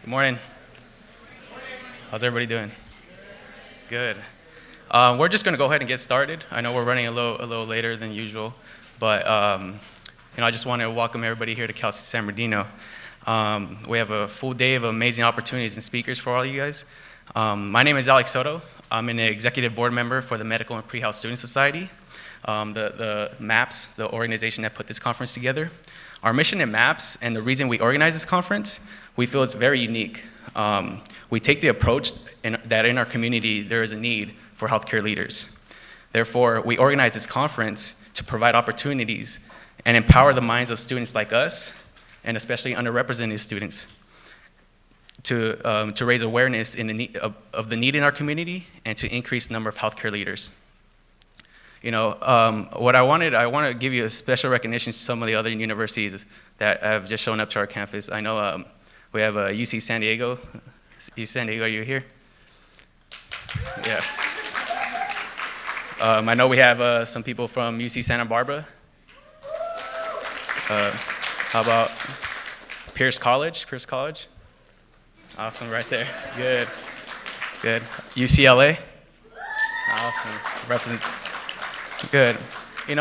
Good morning. How's everybody doing? Good. We're just going to go ahead and get started. I know we're running a little later than usual, but I just want to welcome everybody here to Cal State San Bernardino. We have a full day of amazing opportunities and speakers for all you guys. My name is Alex Soto. I'm an executive board member for the Medical and Pre-Health Student Society, the MAPSS, the organization that put this conference together. Our mission at MAPSS and the reason we organize this conference, we feel it's very unique. We take the approach that in our community there is a need for healthcare leaders. Therefore, we organize this conference to provide opportunities and empower the minds of students like us, and especially underrepresented students, to raise awareness of the need in our community and to increase the number of healthcare leaders. What I want to give you a special recognition to some of the other universities that have just shown up to our campus. I know we have UC San Diego. UC San Diego, are you here? Yeah. I know we have some people from UC Santa Barbara. How about Pierce College? Pierce College? Awesome, right there. Good. Good. UCLA? Awesome. Represents. Good.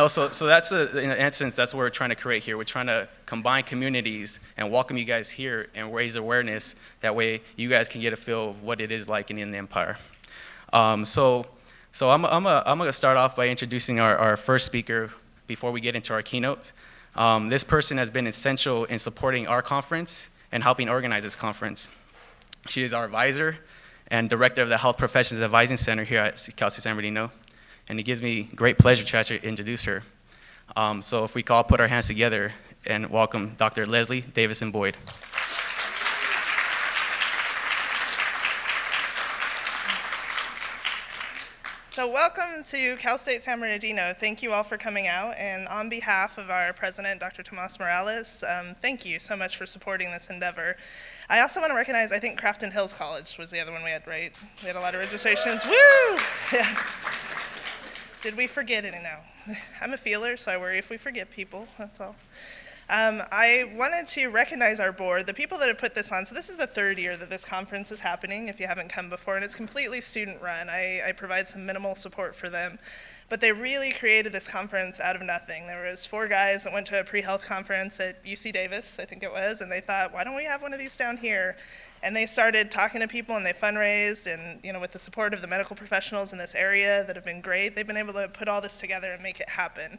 So that's in essence, that's what we're trying to create here. We're trying to combine communities and welcome you guys here and raise awareness. That way, you guys can get a feel of what it is like in the Empire. So I'm gonna start off by introducing our first speaker before we get into our keynote. This person has been essential in supporting our conference and helping organize this conference. She is our advisor and director of the Health Professions Advising Center here at Cal State San Bernardino. And it gives me great pleasure to actually introduce her. So if we could all put our hands together and welcome Dr. Leslie Davison Boyd. So welcome to Cal State San Bernardino. Thank you all for coming out. And on behalf of our president, Dr. Tomas Morales, thank you so much for supporting this endeavor. I also want to recognize, I think Crafton Hills College was the other one we had, right? We had a lot of registrations. Woo! Yeah. Did we forget any? No. I'm a feeler, so I worry if we forget people, that's all. I wanted to recognize our board, the people that have put this on. So this is the third year that this conference is happening, if you haven't come before, and it's completely student-run. I provide some minimal support for them. But they really created this conference out of nothing. There was 4 guys that went to a pre-health conference at UC Davis, I think it was, and they thought, why don't we have one of these down here? And they started talking to people and they fundraised, and with the support of the medical professionals in this area that have been great, they've been able to put all this together and make it happen.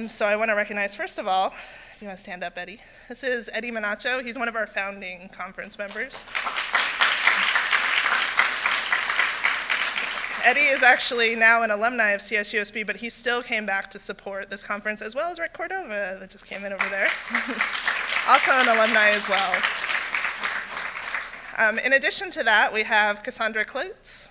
So I want to recognize, first of all, if you want to stand up, Eddie. This is Eddie Manacho. He's one of our founding conference members. Eddie is actually now an alumni of CSUSB, but he still came back to support this conference, as well as Rick Cordova that just came in over there. Also an alumni as well. In addition to that, we have Cassandra Klutz.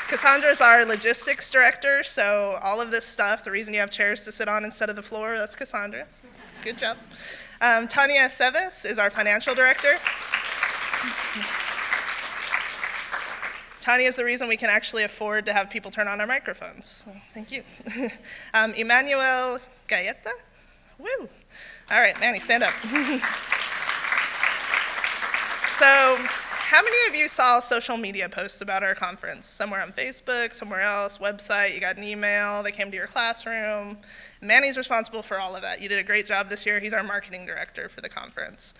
Cassandra's our logistics director, so all of this stuff, the reason you have chairs to sit on instead of the floor, that's Cassandra. Good job. Tanya Seves is our financial director. Tanya is the reason we can actually afford to have people turn on our microphones. So, thank you. Emmanuel Galleta. Woo. All right, Manny, stand up. So, how many of you saw social media posts about our conference? Somewhere on Facebook, somewhere else, website, you got an email, they came to your classroom. Manny's responsible for all of that. You did a great job this year. He's our marketing director for the conference.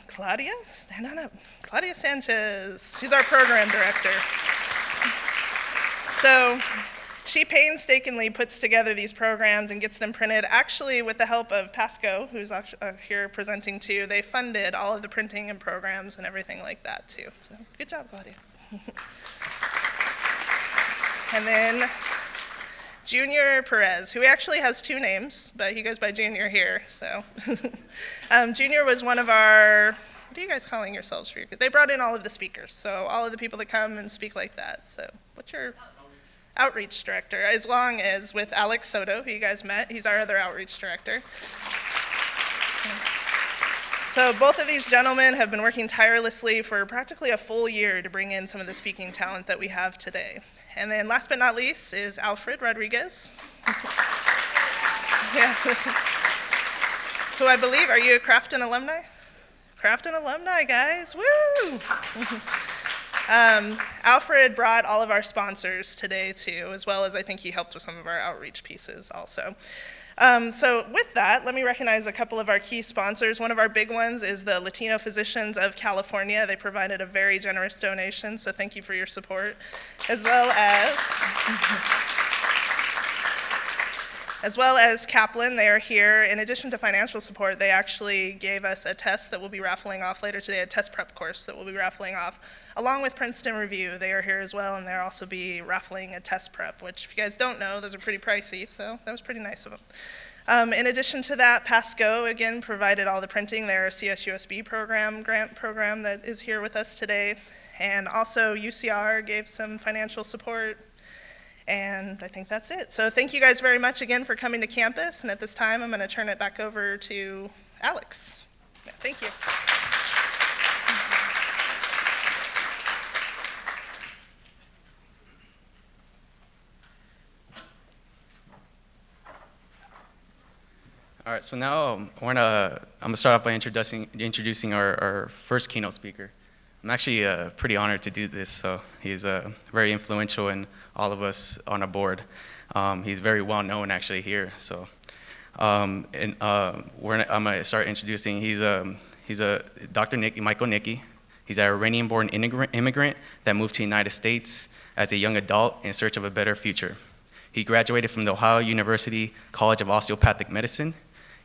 Claudia, stand on up. Claudia Sanchez, she's our program director. So, she painstakingly puts together these programs and gets them printed. Actually, with the help of Pasco, who's here presenting too, they funded all of the printing and programs and everything like that too. So, good job, Claudia. And then Junior Perez, who actually has 2 names, but he goes by Junior here. So, Junior was one of our, what are you guys calling yourselves for your group? They brought in all of the speakers, so all of the people that come and speak like that. So, what's your outreach director, as long as with Alex Soto, who you guys met. He's our other outreach director. So both of these gentlemen have been working tirelessly for practically a full year to bring in some of the speaking talent that we have today. And then last but not least is Alfred Rodriguez. Yeah. who I believe, are you a Crafton alumni? Crafton alumni, guys, woo! Alfred brought all of our sponsors today too, as well as I think he helped with some of our outreach pieces also. So with that, let me recognize a couple of our key sponsors. One of our big ones is the Latino Physicians of California. They provided a very generous donation, so thank you for your support. As well as Kaplan, they are here. In addition to financial support, they actually gave us a test that we'll be raffling off later today, a test prep course that we'll be raffling off. Along with Princeton Review, they are here as well, and they'll also be raffling a test prep, which if you guys don't know, those are pretty pricey, so that was pretty nice of them. In addition to that, Pasco, again, provided all the printing. Their CSUSB program, grant program that is here with us today. And also UCR gave some financial support. And I think that's it. So thank you guys very much again for coming to campus. And at this time, I'm going to turn it back over to Alex. Yeah, thank you. All right, so now I'm gonna start off by introducing our first keynote speaker. I'm actually pretty honored to do this. So he's very influential in all of us on our board. He's very well known actually here. So I'm gonna start introducing. He's a Dr. Michael Neeki. He's an Iranian-born immigrant that moved to the United States as a young adult in search of a better future. He graduated from the Ohio University College of Osteopathic Medicine.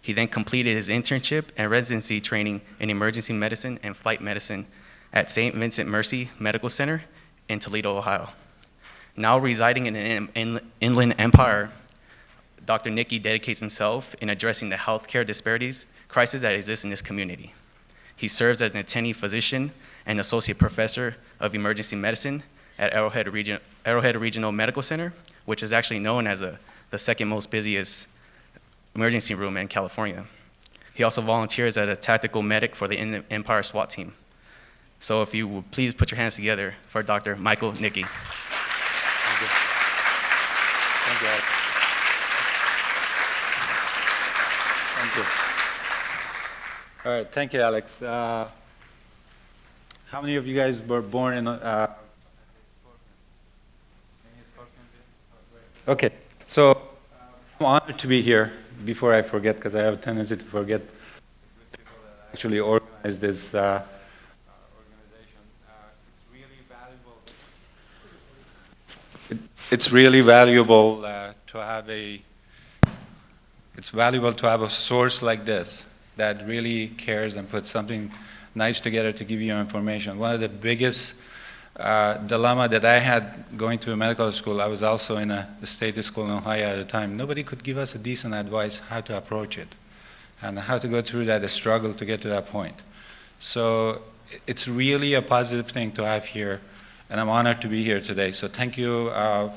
He then completed his internship and residency training in emergency medicine and flight medicine at St. Vincent Mercy Medical Center in Toledo, Ohio. Now residing in an Inland Empire, Dr. Neeki dedicates himself in addressing the healthcare disparities crisis that exists in this community. He serves as an attending physician and associate professor of emergency medicine at Arrowhead Regional Medical Center, which is actually known as the second most busiest emergency room in California. He also volunteers as a tactical medic for the Inland Empire SWAT team. So if you would please put your hands together for Dr. Michael Neeki. Thank you. Thank you, Alex. Thank you. All right, thank you, Alex. How many of you guys were born in Okay, so I'm honored to be here. Before I forget, because I have a tendency to forget the people that actually organized this organization. It's really valuable to have a source like this that really cares and puts something nice together to give you information. One of the biggest dilemma that I had going to a medical school, I was also in a state school in Ohio at the time. Nobody could give us a decent advice how to approach it and how to go through that struggle to get to that point. So it's really a positive thing to have here, and I'm honored to be here today. So thank you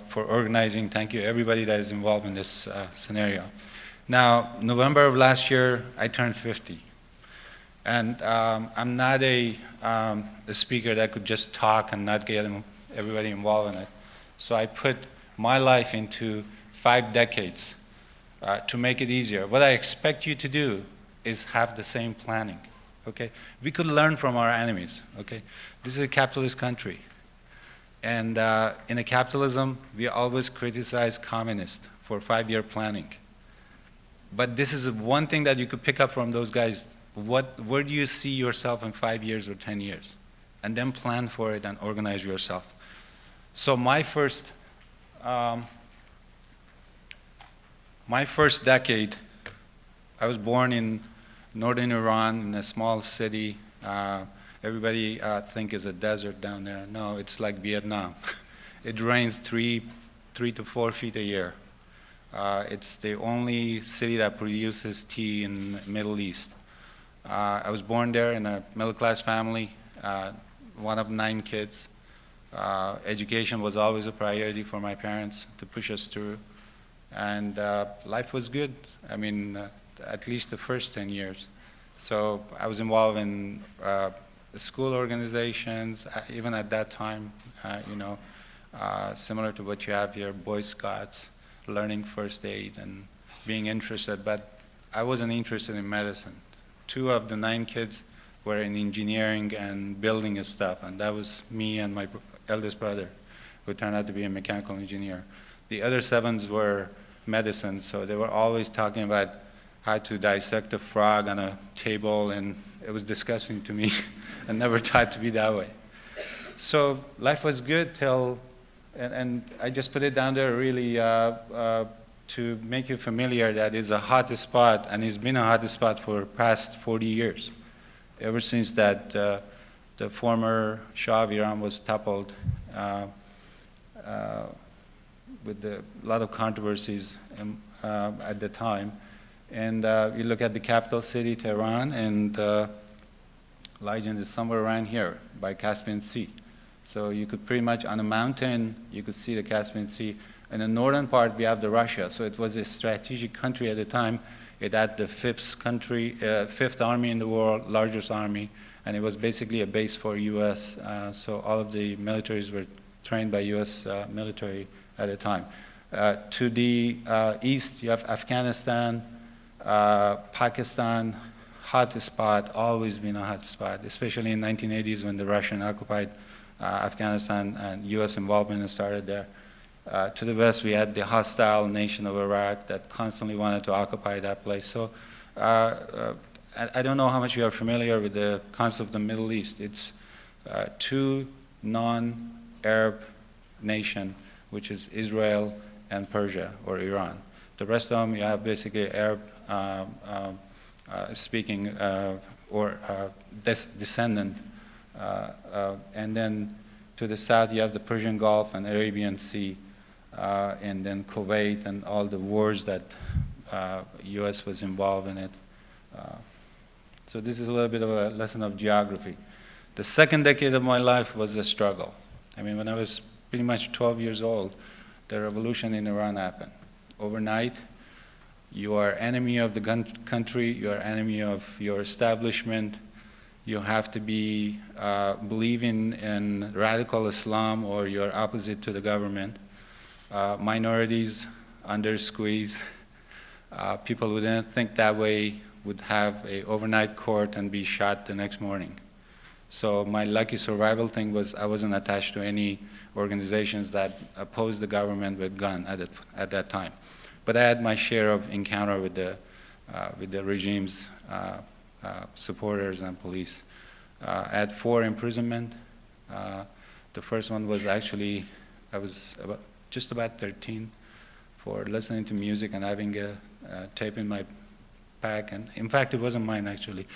for organizing. Thank you everybody that is involved in this scenario. Now, November of last year, I turned 50. And I'm not a speaker that could just talk and not get everybody involved in it. So I put my life into 5 decades to make it easier. What I expect you to do is have the same planning, okay? We could learn from our enemies, okay? This is a capitalist country. And in a capitalism, we always criticize communists for 5-year planning. But this is one thing that you could pick up from those guys. Where do you see yourself in 5 years or 10 years? And then plan for it and organize yourself. So my first decade, I was born in northern Iran in a small city. Everybody think it's a desert down there. No, it's like Vietnam. It rains 3 to 4 feet a year. It's the only city that produces tea in the Middle East. I was born there in a middle-class family, one of 9 kids. Education was always a priority for my parents to push us through. And life was good. I mean, at least the first 10 years. So I was involved in school organizations, even at that time, similar to what you have here, Boy Scouts, learning first aid and being interested. But I wasn't interested in medicine. 2 of the 9 kids were in engineering and building and stuff, and that was me and my eldest brother, who turned out to be a mechanical engineer. The other 7 were medicine, so they were always talking about how to dissect a frog on a table, and it was disgusting to me. I never thought to be that way. So life was good till, and I just put it down there really to make you familiar that it's a hot spot, and it's been a hot spot for past 40 years. Ever since that the former Shah of Iran was toppled with a lot of controversies at the time. And you look at the capital city, Tehran, and Leiden is somewhere around here by Caspian Sea. So you could pretty much, on a mountain, you could see the Caspian Sea. In the northern part, we have the Russia. So it was a strategic country at the time. It had the 5th army in the world, largest army, and it was basically a base for U.S. So all of the militaries were trained by U.S. Military at the time. To the east, you have Afghanistan, Pakistan, hot spot, always been a hot spot, especially in 1980s when the Russian occupied Afghanistan and U.S. involvement started there. To the west, we had the hostile nation of Iraq that constantly wanted to occupy that place. So I don't know how much you are familiar with the concept of the Middle East. It's 2 non-Arab nations, which is Israel and Persia or Iran. The rest of them, you have basically Arab speaking or descendant. And then to the south, you have the Persian Gulf and Arabian Sea, and then Kuwait and all the wars that U.S. was involved in it. So this is a little bit of a lesson of geography. The second decade of my life was a struggle. I mean, when I was pretty much 12 years old, the revolution in Iran happened. Overnight, you are enemy of the country, you are enemy of your establishment, you have to be believing in radical Islam or you're opposite to the government. Minorities under squeeze. People who didn't think that way would have an overnight court and be shot the next morning. So my lucky survival thing was I wasn't attached to any organizations that opposed the government with gun at that time. But I had my share of encounter with the regime's supporters and police. I had 4 imprisonment. The first one was actually, I was just about 13 for listening to music and having a tape in my pack. And in fact, it wasn't mine actually.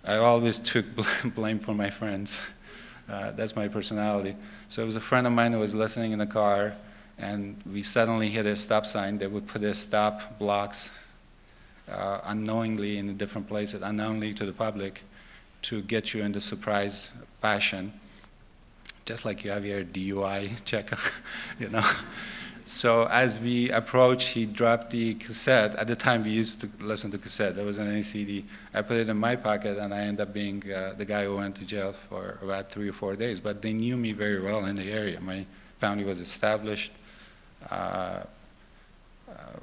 I always took blame for my friends. That's my personality. So it was a friend of mine who was listening in the car, and we suddenly hit a stop sign. They would put a stop blocks unknowingly in different places, unknowingly to the public, to get you into surprise fashion, just like you have your DUI check, you know. So as we approached, he dropped the cassette. At the time, we used to listen to cassette. There wasn't any CD. I put it in my pocket, and I ended up being the guy who went to jail for about 3 or 4 days. But they knew me very well in the area. My family was established.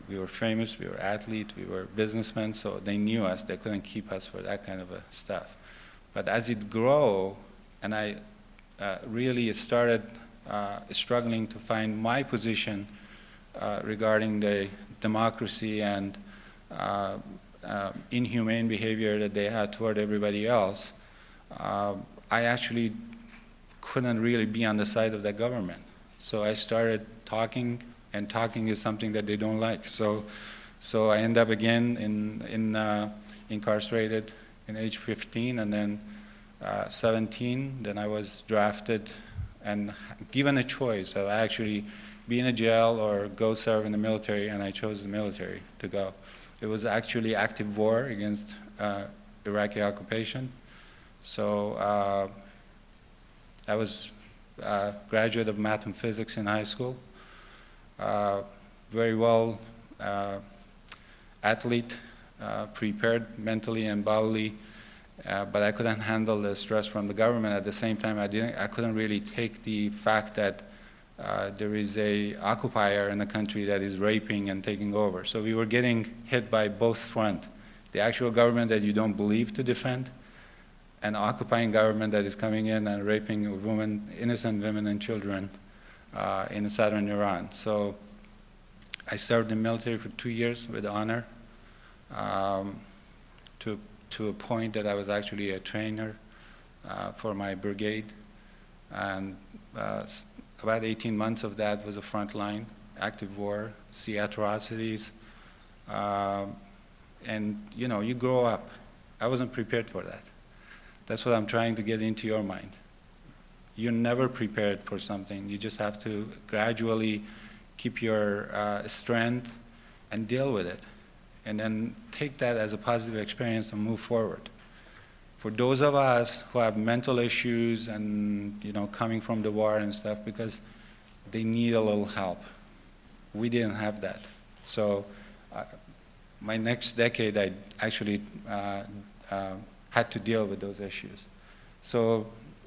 We were famous. We were athletes. We were businessmen. So they knew us. They couldn't keep us for that kind of stuff. But as it grew, and I really started struggling to find my position regarding the democracy and inhumane behavior that they had toward everybody else, I actually couldn't really be on the side of the government. So I started talking, and talking is something that they don't like. So I ended up again incarcerated in age 15, and then 17. Then I was drafted and given a choice of actually be in a jail or go serve in the military, and I chose the military to go. It was actually active war against Iraqi occupation. So I was a graduate of math and physics in high school. Very well athlete, prepared mentally and bodily. But I couldn't handle the stress from the government. At the same time, I couldn't really take the fact that there is a occupier in the country that is raping and taking over. So we were getting hit by both fronts, the actual government that you don't believe to defend, an occupying government that is coming in and raping women, innocent women and children in southern Iran. So I served in the military for 2 years with honor, to a point that I was actually a trainer for my brigade. And about 18 months of that was a front line, active war, see atrocities. And you grow up. I wasn't prepared for that. That's what I'm trying to get into your mind. You're never prepared for something. You just have to gradually keep your strength and deal with it. And then take that as a positive experience and move forward. For those of us who have mental issues and coming from the war and stuff, because they need a little help. We didn't have that. So my next decade, I actually had to deal with those issues. So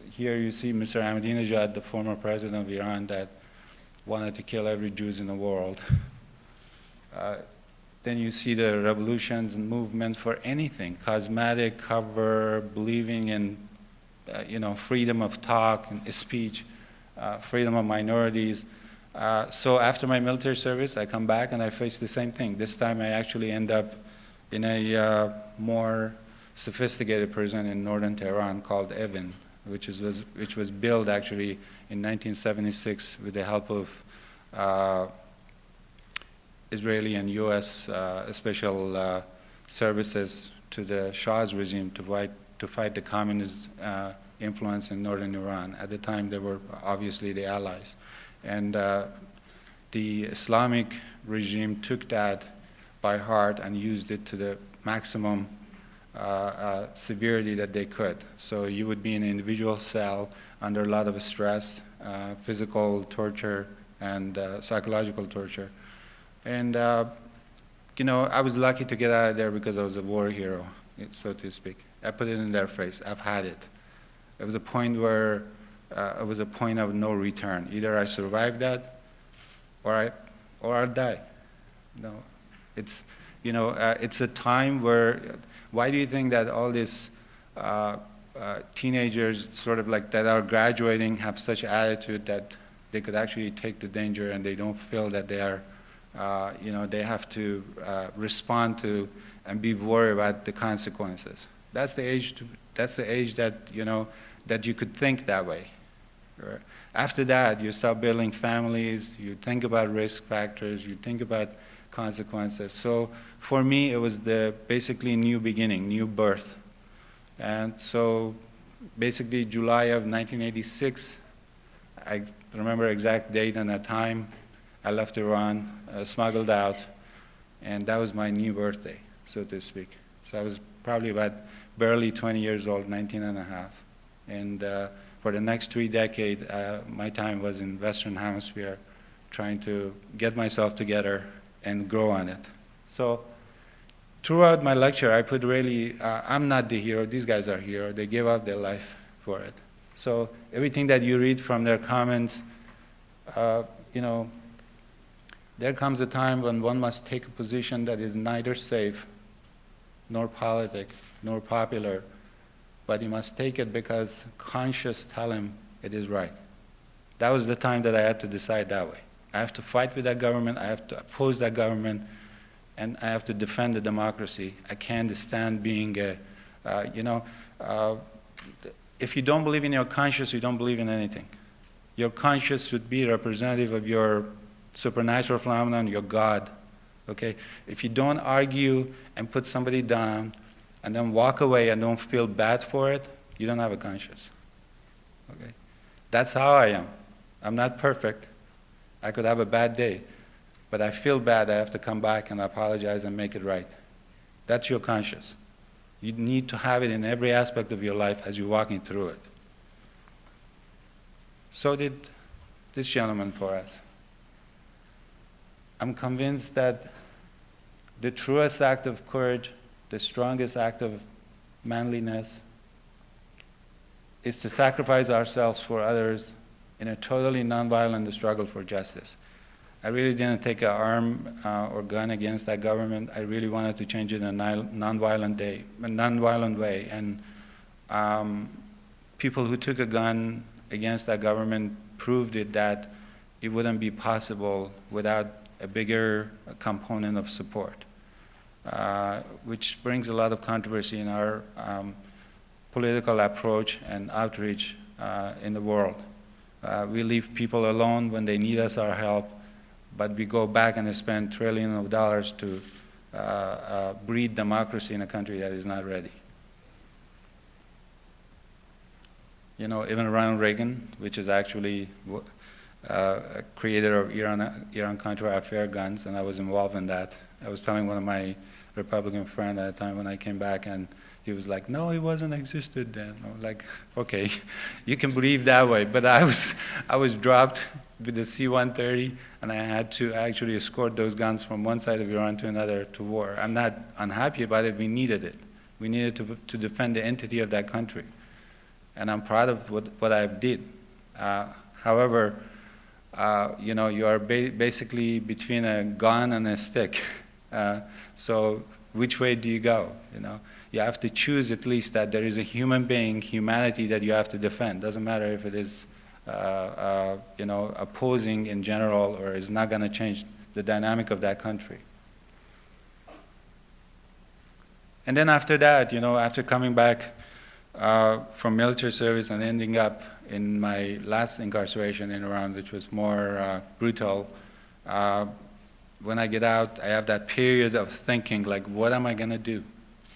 here you see Mr. Ahmadinejad, the former president of Iran that wanted to kill every Jew in the world. Then you see the revolutions and movements for anything, cosmetic, cover, believing in freedom of talk and speech, freedom of minorities. So after my military service, I come back and I face the same thing. This time I actually end up in a more sophisticated prison in northern Tehran called Evin, which was built actually in 1976 with the help of Israeli and U.S. Special services to the Shah's regime to fight the communist influence in northern Iran. At the time, they were obviously the allies. And the Islamic regime took that by heart and used it to the maximum severity that they could. So you would be in an individual cell under a lot of stress, physical torture, and psychological torture. And, I was lucky to get out of there because I was a war hero, so to speak. I put it in their face. I've had it. It was a point where it was a point of no return. Either I survive that or I'll die. It's, it's a time where, why do you think that all these teenagers sort of like that are graduating have such attitude that they could actually take the danger and they don't feel that they are they have to respond to and be worried about the consequences. That's the age. That's the age that that you could think that way. After that, you start building families. You think about risk factors. You think about consequences. So for me, it was basically new beginning, new birth. And so basically July of 1986, I remember exact date and a time. I left Iran, smuggled out, and that was my new birthday, so to speak. So I was probably about barely 20 years old, 19 and a half. And for the next 3 decades, my time was in Western Hemisphere, trying to get myself together and grow on it. So throughout my lecture, I put really, I'm not the hero, these guys are heroes. They gave up their life for it. So everything that you read from their comments, there comes a time when one must take a position that is neither safe, nor politic, nor popular, but he must take it because conscience tell him it is right. That was the time that I had to decide that way. I have to fight with that government, I have to oppose that government, and I have to defend the democracy. I can't stand being if you don't believe in your conscience, you don't believe in anything. Your conscience should be representative of your supernatural phenomenon, your God, okay? If you don't argue and put somebody down and then walk away and don't feel bad for it, you don't have a conscience, okay? That's how I am. I'm not perfect. I could have a bad day, but I feel bad. I have to come back and apologize and make it right. That's your conscience. You need to have it in every aspect of your life as you're walking through it. So did this gentleman for us. I'm convinced that the truest act of courage, the strongest act of manliness, is to sacrifice ourselves for others in a totally nonviolent struggle for justice. I really didn't take an arm or gun against that government. I really wanted to change it in a nonviolent way. And people who took a gun against that government proved it that it wouldn't be possible without a bigger component of support, which brings a lot of controversy in our political approach and outreach in the world. We leave people alone when they need us, our help, but we go back and spend trillions of dollars to breed democracy in a country that is not ready. You know, even Ronald Reagan, which is actually a creator of Iran-Contra affair guns, and I was involved in that. I was telling one of my Republican friends at the time when I came back, and he was like, no, it wasn't existed then. I was like, okay, you can believe that way, but I was dropped with the C-130, and I had to actually escort those guns from one side of Iran to another to war. I'm not unhappy about it. We needed it. We needed to defend the entity of that country. And I'm proud of what I did. However, you know, you are basically between a gun and a stick. So which way do you go? You know, you have to choose at least that there is a human being, humanity that you have to defend. Doesn't matter if it is, you know, opposing in general or is not going to change the dynamic of that country. And then after that, you know, after coming back from military service and ending up in my last incarceration in Iran, which was more brutal, when I get out, I have that period of thinking, like, what am I going to do?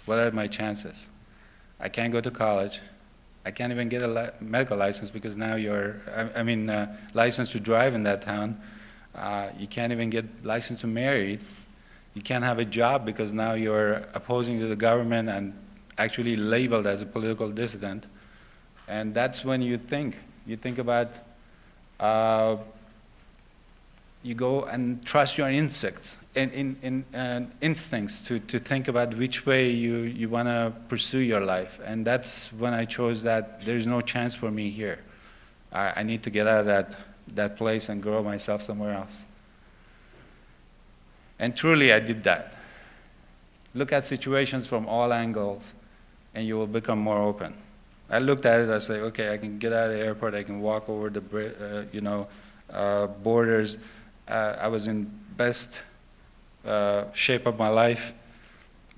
What are my chances? I can't go to college. I can't even get a medical license because now you're, license to drive in that town. You can't even get license to marry. You can't have a job because now you're opposing to the government and actually labeled as a political dissident. And that's when you think about, you go and trust your instincts to think about which way you want to pursue your life. And that's when I chose that there's no chance for me here. I need to get out of that place and grow myself somewhere else. And truly I did that. Look at situations from all angles and you will become more open. I looked at it, I said, okay, I can get out of the airport, I can walk over the borders. I was in best shape of my life,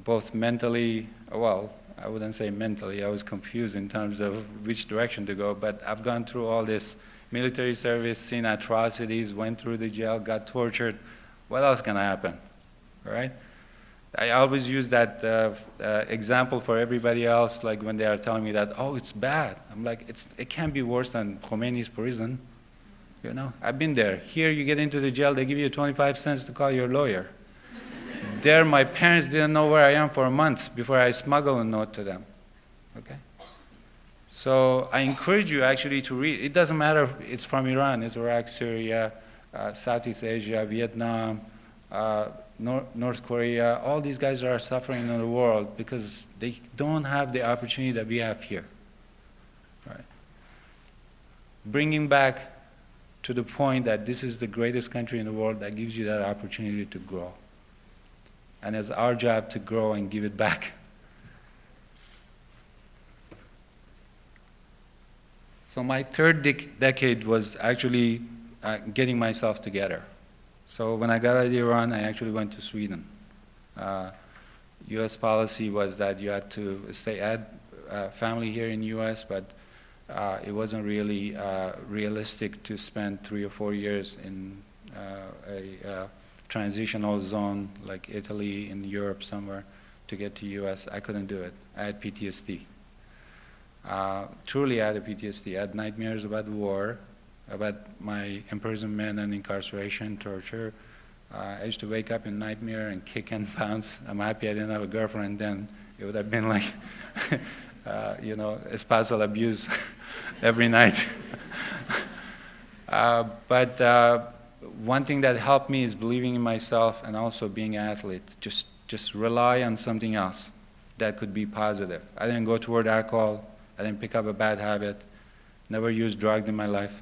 both mentally, well, I wouldn't say mentally, I was confused in terms of which direction to go, but I've gone through all this military service, seen atrocities, went through the jail, got tortured. What else can happen, all right? I always use that example for everybody else, like when they are telling me that, oh, it's bad. I'm like, it can't be worse than Khomeini's prison. You know, I've been there. Here you get into the jail, they give you 25 cents to call your lawyer. There, my parents didn't know where I am for a month before I smuggled a note to them, okay? So I encourage you actually to read. It doesn't matter if it's from Iran, it's Iraq, Syria, Southeast Asia, Vietnam, North Korea. All these guys are suffering in the world because they don't have the opportunity that we have here, right? Bringing back to the point that this is the greatest country in the world that gives you that opportunity to grow. And it's our job to grow and give it back. So my third decade was actually getting myself together. So when I got out of Iran, I actually went to Sweden. US policy was that you had to stay at family here in US, but it wasn't really realistic to spend 3 or 4 years in a transitional zone like Italy, in Europe somewhere, to get to US. I couldn't do it. I had PTSD. Truly I had a PTSD. I had nightmares about war, about my imprisonment and incarceration, torture. I used to wake up in nightmare and kick and bounce. I'm happy I didn't have a girlfriend then. It would have been like, spousal abuse every night. But one thing that helped me is believing in myself and also being an athlete. Just rely on something else that could be positive. I didn't go toward alcohol. I didn't pick up a bad habit. Never used drugs in my life.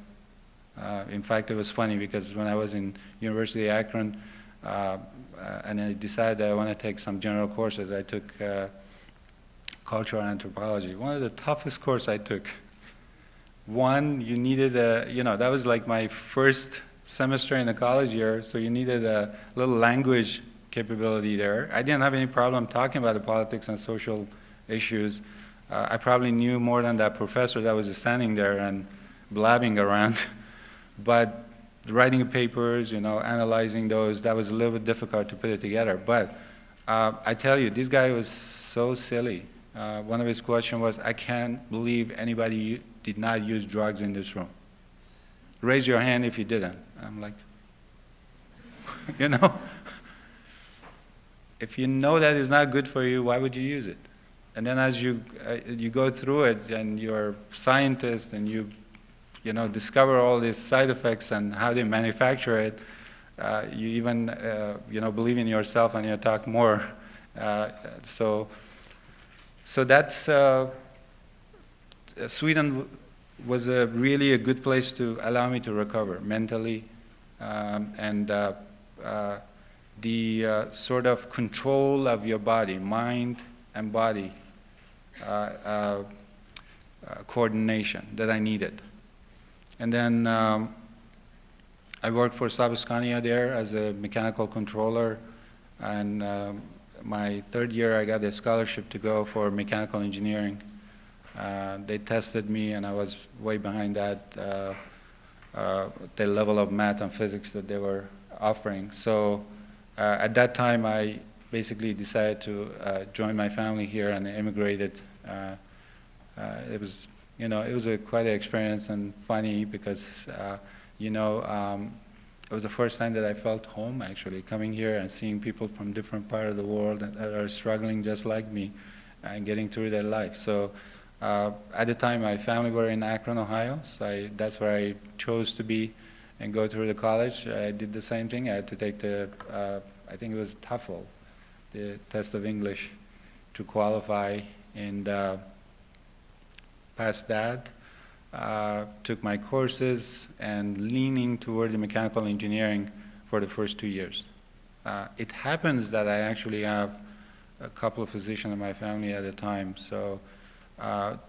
In fact, it was funny because when I was in University of Akron, and I decided that I want to take some general courses, I took cultural anthropology. One of the toughest courses I took. One, you needed a, that was like my first semester in the college year, so you needed a little language capability there. I didn't have any problem talking about the politics and social issues. I probably knew more than that professor that was standing there and blabbing around. But writing papers, analyzing those, that was a little bit difficult to put it together. But I tell you, this guy was so silly. One of his questions was, I can't believe anybody did not use drugs in this room. Raise your hand if you didn't. I'm like, if you know that is not good for you, why would you use it? And then as you go through it and you're a scientist and you discover all these side effects and how they manufacture it, you even believe in yourself and you talk more. So that's Sweden was really a good place to allow me to recover mentally, and the sort of control of your body, mind and body, coordination that I needed. And then I worked for Sabascania there as a mechanical controller, and my third year I got a scholarship to go for mechanical engineering. They tested me and I was way behind that, the level of math and physics that they were offering. So at that time I basically decided to join my family here and immigrated. It was quite an experience and funny because, it was the first time that I felt home, actually, coming here and seeing people from different parts of the world that are struggling just like me and getting through their life. So at the time, my family were in Akron, Ohio, so that's where I chose to be and go through the college. I did the same thing. I had to take the, I think it was TOEFL, the test of English, to qualify, and passed that. Took my courses and leaning toward the mechanical engineering for the first 2 years. It happens that I actually have a couple of physicians in my family at the time, so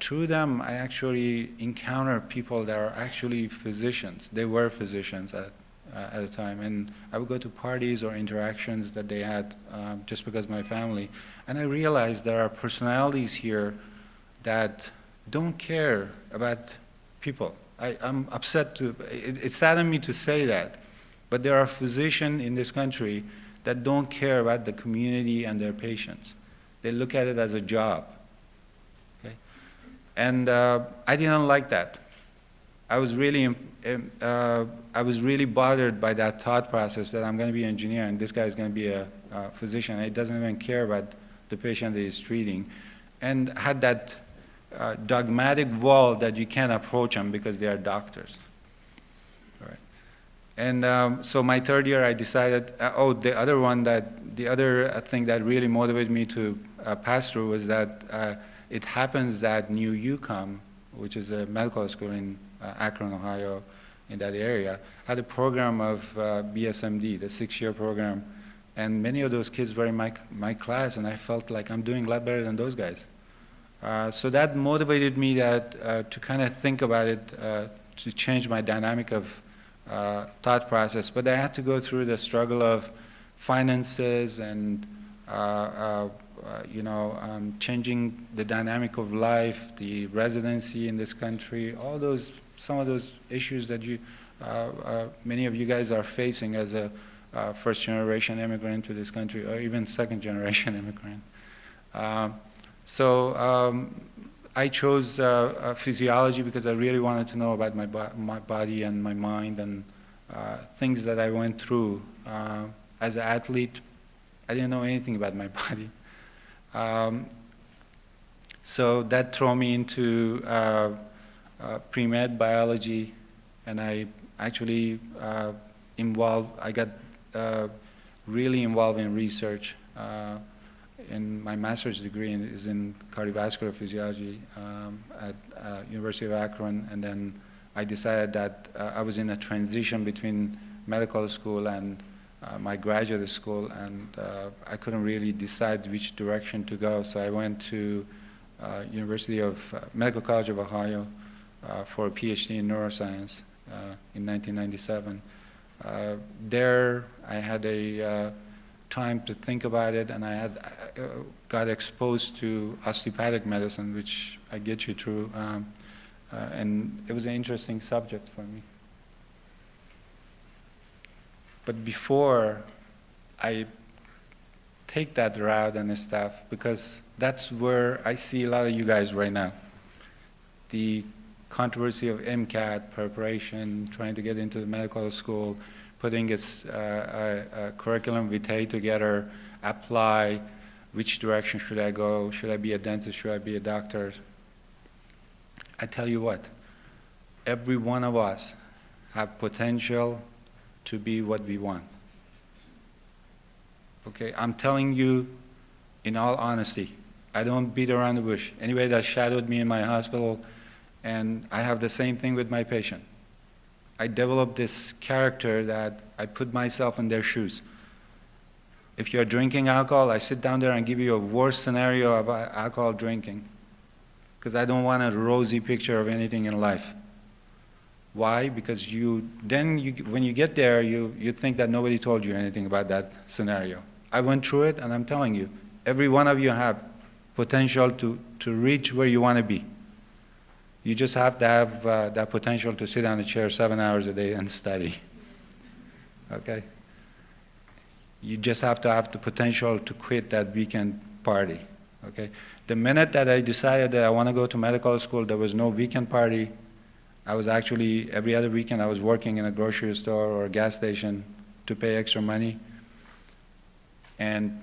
through them I actually encounter people that are actually physicians. They were physicians at the time, and I would go to parties or interactions that they had just because of my family, and I realized there are personalities here that don't care about people. I'm upset it saddened me to say that, but there are physicians in this country that don't care about the community and their patients. They look at it as a job. Okay? And I didn't like that. I was really bothered by that thought process that I'm going to be an engineer and this guy is going to be a physician. He doesn't even care about the patient that he's treating, and had that dogmatic wall that you can't approach them because they are doctors. All right. And so my third year I decided, the other thing that really motivated me to pass through was that it happens that New UCOM, which is a medical school in Akron, Ohio, in that area, had a program of BSMD, the 6-year program, and many of those kids were in my class, and I felt like I'm doing a lot better than those guys. So that motivated me to kind of think about it, to change my dynamic of thought process. But I had to go through the struggle of finances and changing the dynamic of life, the residency in this country, some of those issues that many of you guys are facing as a first-generation immigrant to this country, or even second-generation immigrant. So I chose physiology because I really wanted to know about my body and my mind and things that I went through. As an athlete, I didn't know anything about my body. So that threw me into pre-med biology, and I actually I got really involved in research. And my master's degree is in cardiovascular physiology at University of Akron, and then I decided that I was in a transition between medical school and my graduate school, and I couldn't really decide which direction to go. So I went to University of Medical College of Ohio for a PhD in neuroscience in 1997. There, I had a time to think about it, and I got exposed to osteopathic medicine, which I get you through, and it was an interesting subject for me. But before I take that route and stuff, because that's where I see a lot of you guys right now. The controversy of MCAT preparation, trying to get into the medical school, putting a curriculum vitae together, apply, which direction should I go, should I be a dentist, should I be a doctor? I tell you what, every one of us have potential to be what we want. Okay, I'm telling you in all honesty, I don't beat around the bush. Anybody that shadowed me in my hospital, and I have the same thing with my patient. I developed this character that I put myself in their shoes. If you're drinking alcohol, I sit down there and give you a worse scenario of alcohol drinking, because I don't want a rosy picture of anything in life. Why? Because when you get there, you think that nobody told you anything about that scenario. I went through it, and I'm telling you, every one of you have potential to reach where you want to be. You just have to have that potential to sit on a chair 7 hours a day and study. Okay? You just have to have the potential to quit that weekend party. Okay? The minute that I decided that I want to go to medical school, there was no weekend party. I was actually, every other weekend, I was working in a grocery store or a gas station to pay extra money. And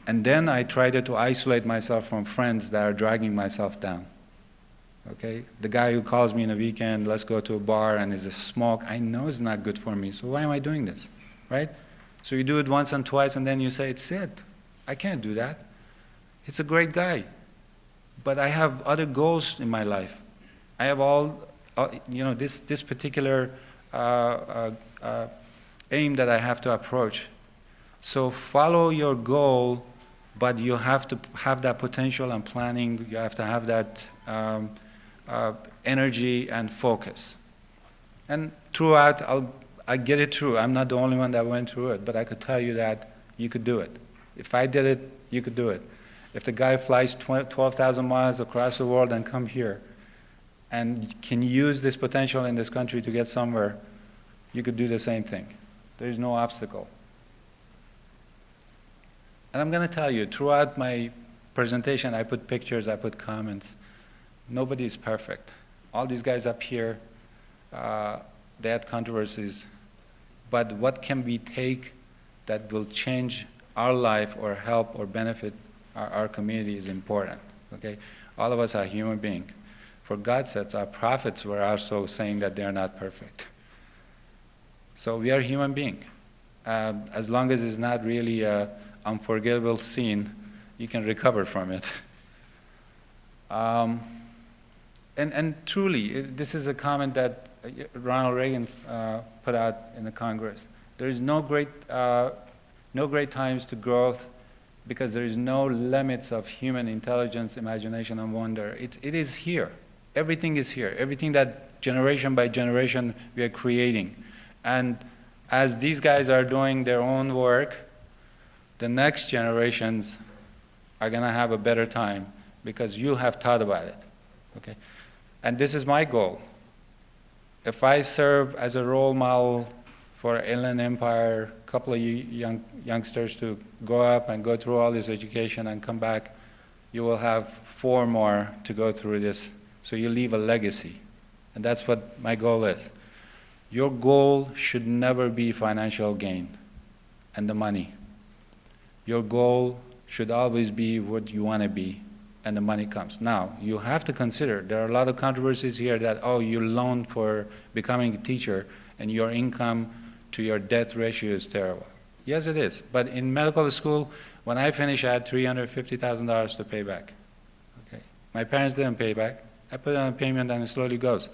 then I tried to isolate myself from friends that are dragging myself down. Okay? The guy who calls me in a weekend, let's go to a bar, and is a smoke, I know it's not good for me, so why am I doing this? Right? So you do it once and twice, and then you say, it's it. I can't do that. It's a great guy. But I have other goals in my life. I have this particular aim that I have to approach. So follow your goal, but you have to have that potential and planning. You have to have that energy and focus. And throughout, I get it through. I'm not the only one that went through it, but I could tell you that you could do it. If I did it, you could do it. If the guy flies 12,000 miles across the world and come here, and can use this potential in this country to get somewhere, you could do the same thing. There is no obstacle. And I'm going to tell you, throughout my presentation, I put pictures, I put comments. Nobody is perfect. All these guys up here, they had controversies. But what can we take that will change our life or help or benefit our community is important. Okay? All of us are human beings. For God's sake, our prophets were also saying that they are not perfect. So we are human beings. As long as it's not really an unforgettable sin, you can recover from it. And truly, this is a comment that Ronald Reagan put out in the Congress. There is no great times to growth because there is no limits of human intelligence, imagination, and wonder. It is here. Everything is here. Everything that generation by generation we are creating. And as these guys are doing their own work, the next generations are going to have a better time because you have thought about it. Okay? And this is my goal. If I serve as a role model for Inland Empire, a couple of youngsters to go up and go through all this education and come back, you will have 4 more to go through this. So you leave a legacy. And that's what my goal is. Your goal should never be financial gain and the money. Your goal should always be what you want to be, and the money comes. Now, you have to consider, there are a lot of controversies here that, oh, you loan for becoming a teacher, and your income to your debt ratio is terrible. Yes, it is. But in medical school, when I finished, I had $350,000 to pay back. Okay. My parents didn't pay back. I put it on a payment and it slowly goes.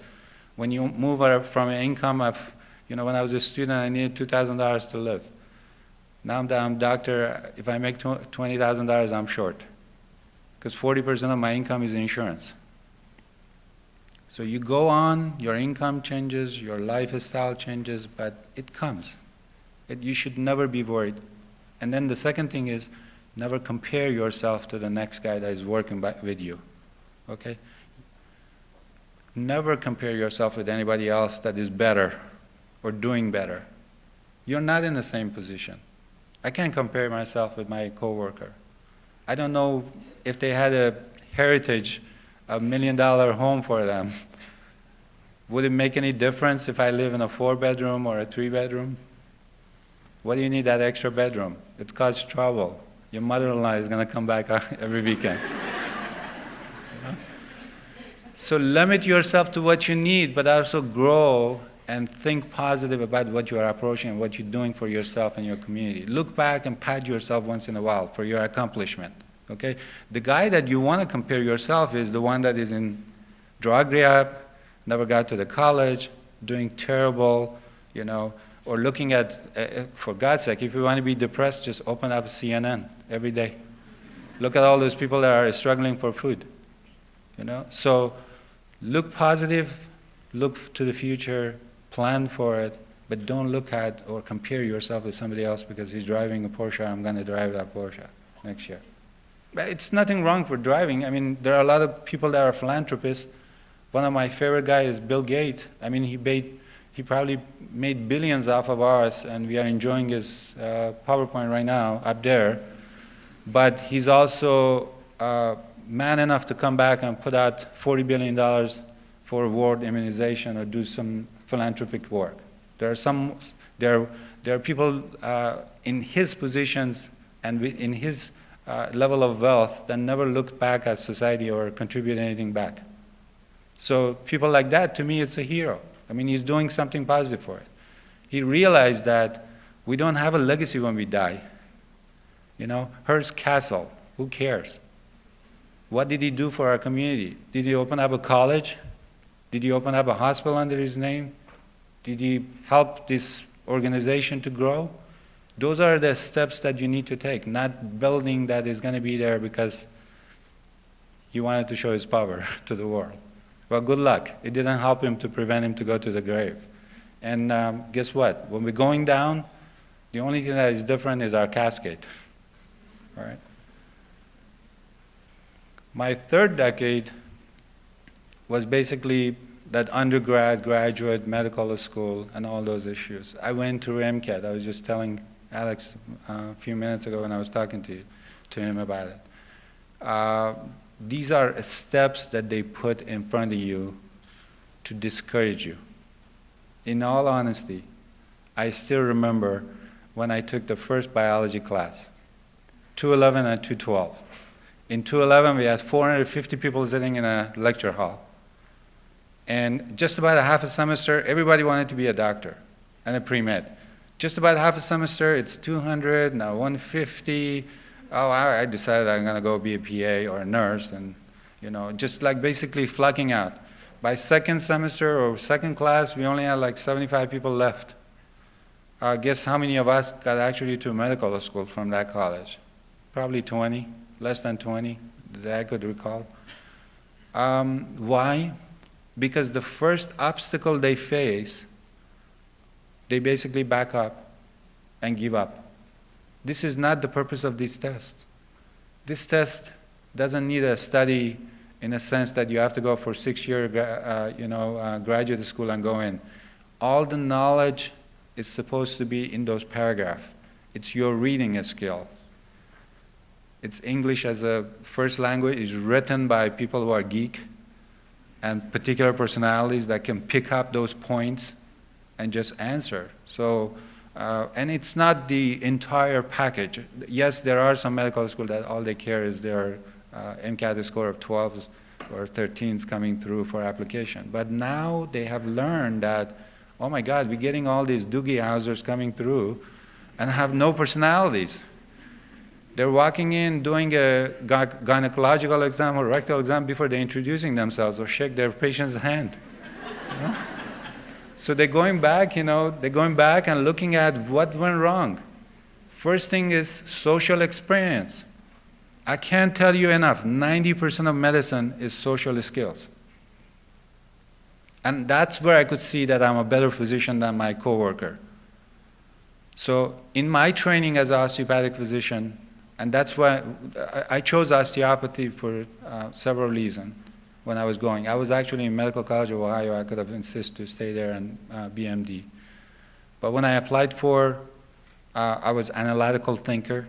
When you move from an income of, when I was a student, I needed $2,000 to live. Now that I'm a doctor, if I make $20,000, I'm short. Because 40% of my income is insurance. So you go on, your income changes, your lifestyle changes, but it comes. You should never be worried. And then the second thing is, never compare yourself to the next guy that is working with you, okay? Never compare yourself with anybody else that is better or doing better. You're not in the same position. I can't compare myself with my coworker. I don't know if they had a heritage, $1 million home for them. Would it make any difference if I live in a 4-bedroom or a 3-bedroom? What do you need that extra bedroom? It causes trouble. Your mother-in-law is going to come back every weekend. So limit yourself to what you need, but also grow and think positive about what you are approaching and what you're doing for yourself and your community. Look back and pat yourself once in a while for your accomplishment. Okay? The guy that you want to compare yourself is the one that is in drug rehab, never got to the college, doing terrible, or looking at, for God's sake, if you want to be depressed, just open up CNN every day. Look at all those people that are struggling for food. So look positive, look to the future, plan for it, but don't look at or compare yourself with somebody else because he's driving a Porsche, I'm going to drive that Porsche next year. But it's nothing wrong for driving. I mean, there are a lot of people that are philanthropists. One of my favorite guys is Bill Gates. I mean, he probably made billions off of ours, and we are enjoying his PowerPoint right now up there. But he's also man enough to come back and put out $40 billion for world immunization or do some philanthropic work. There are people in his positions and in his level of wealth that never looked back at society or contributed anything back. So people like that, to me, it's a hero. I mean, he's doing something positive for it. He realized that we don't have a legacy when we die. Hearst Castle, who cares? What did he do for our community? Did he open up a college? Did he open up a hospital under his name? Did he help this organization to grow? Those are the steps that you need to take, not building that is going to be there because he wanted to show his power to the world. Well, good luck. It didn't help him to prevent him to go to the grave. And guess what? When we're going down, the only thing that is different is our casket. All right? My third decade was basically that undergrad, graduate, medical school, and all those issues. I went through MCAT. I was just telling Alex a few minutes ago when I was talking to him about it. These are steps that they put in front of you to discourage you. In all honesty, I still remember when I took the first biology class, 211 and 212. In 211, we had 450 people sitting in a lecture hall. And just about a half a semester, everybody wanted to be a doctor and a pre-med. Just about half a semester, it's 200, now 150. Oh, I decided I'm going to go be a PA or a nurse, and just like basically flunking out. By second semester or second class, we only had like 75 people left. Guess how many of us got actually to medical school from that college? Probably 20, less than 20 that I could recall. Why? Because the first obstacle they face, they basically back up and give up. This is not the purpose of this test. This test doesn't need a study in a sense that you have to go for 6-year graduate school and go in. All the knowledge is supposed to be in those paragraphs. It's your reading skill. It's English as a first language. It's written by people who are geek and particular personalities that can pick up those points and just answer. So, and it's not the entire package. Yes, there are some medical schools that all they care is their MCAT score of 12s or 13s coming through for application. But now they have learned that, oh my God, we're getting all these Doogie Housers coming through and have no personalities. They're walking in, doing a gynecological exam or rectal exam before they're introducing themselves or shake their patient's hand. You know? So they're going back, they're going back and looking at what went wrong. First thing is social experience. I can't tell you enough, 90% of medicine is social skills. And that's where I could see that I'm a better physician than my coworker. So in my training as an osteopathic physician, and that's why I chose osteopathy for several reasons when I was going. I was actually in Medical College of Ohio. I could have insisted to stay there and be MD. But when I applied for, I was analytical thinker.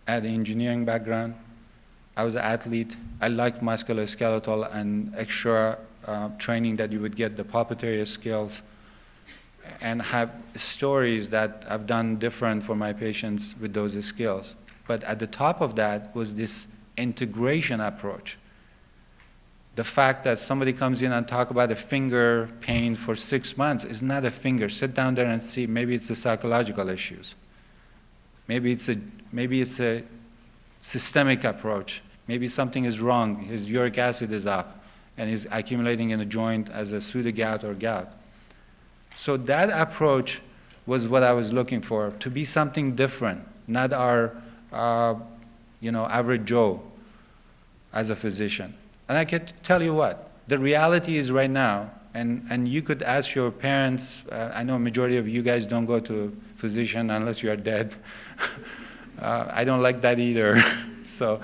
I had an engineering background. I was an athlete. I liked musculoskeletal and extra training that you would get, the pulpitary skills, and have stories that I've done different for my patients with those skills. But at the top of that was this integration approach. The fact that somebody comes in and talk about a finger pain for 6 months is not a finger. Sit down there and see. Maybe it's the psychological issues. Maybe it's a systemic approach. Maybe something is wrong. His uric acid is up and is accumulating in a joint as a pseudogout or gout. So that approach was what I was looking for, to be something different, not our average Joe as a physician. And I can tell you what, the reality is right now, and you could ask your parents, I know a majority of you guys don't go to a physician unless you are dead. I don't like that either. So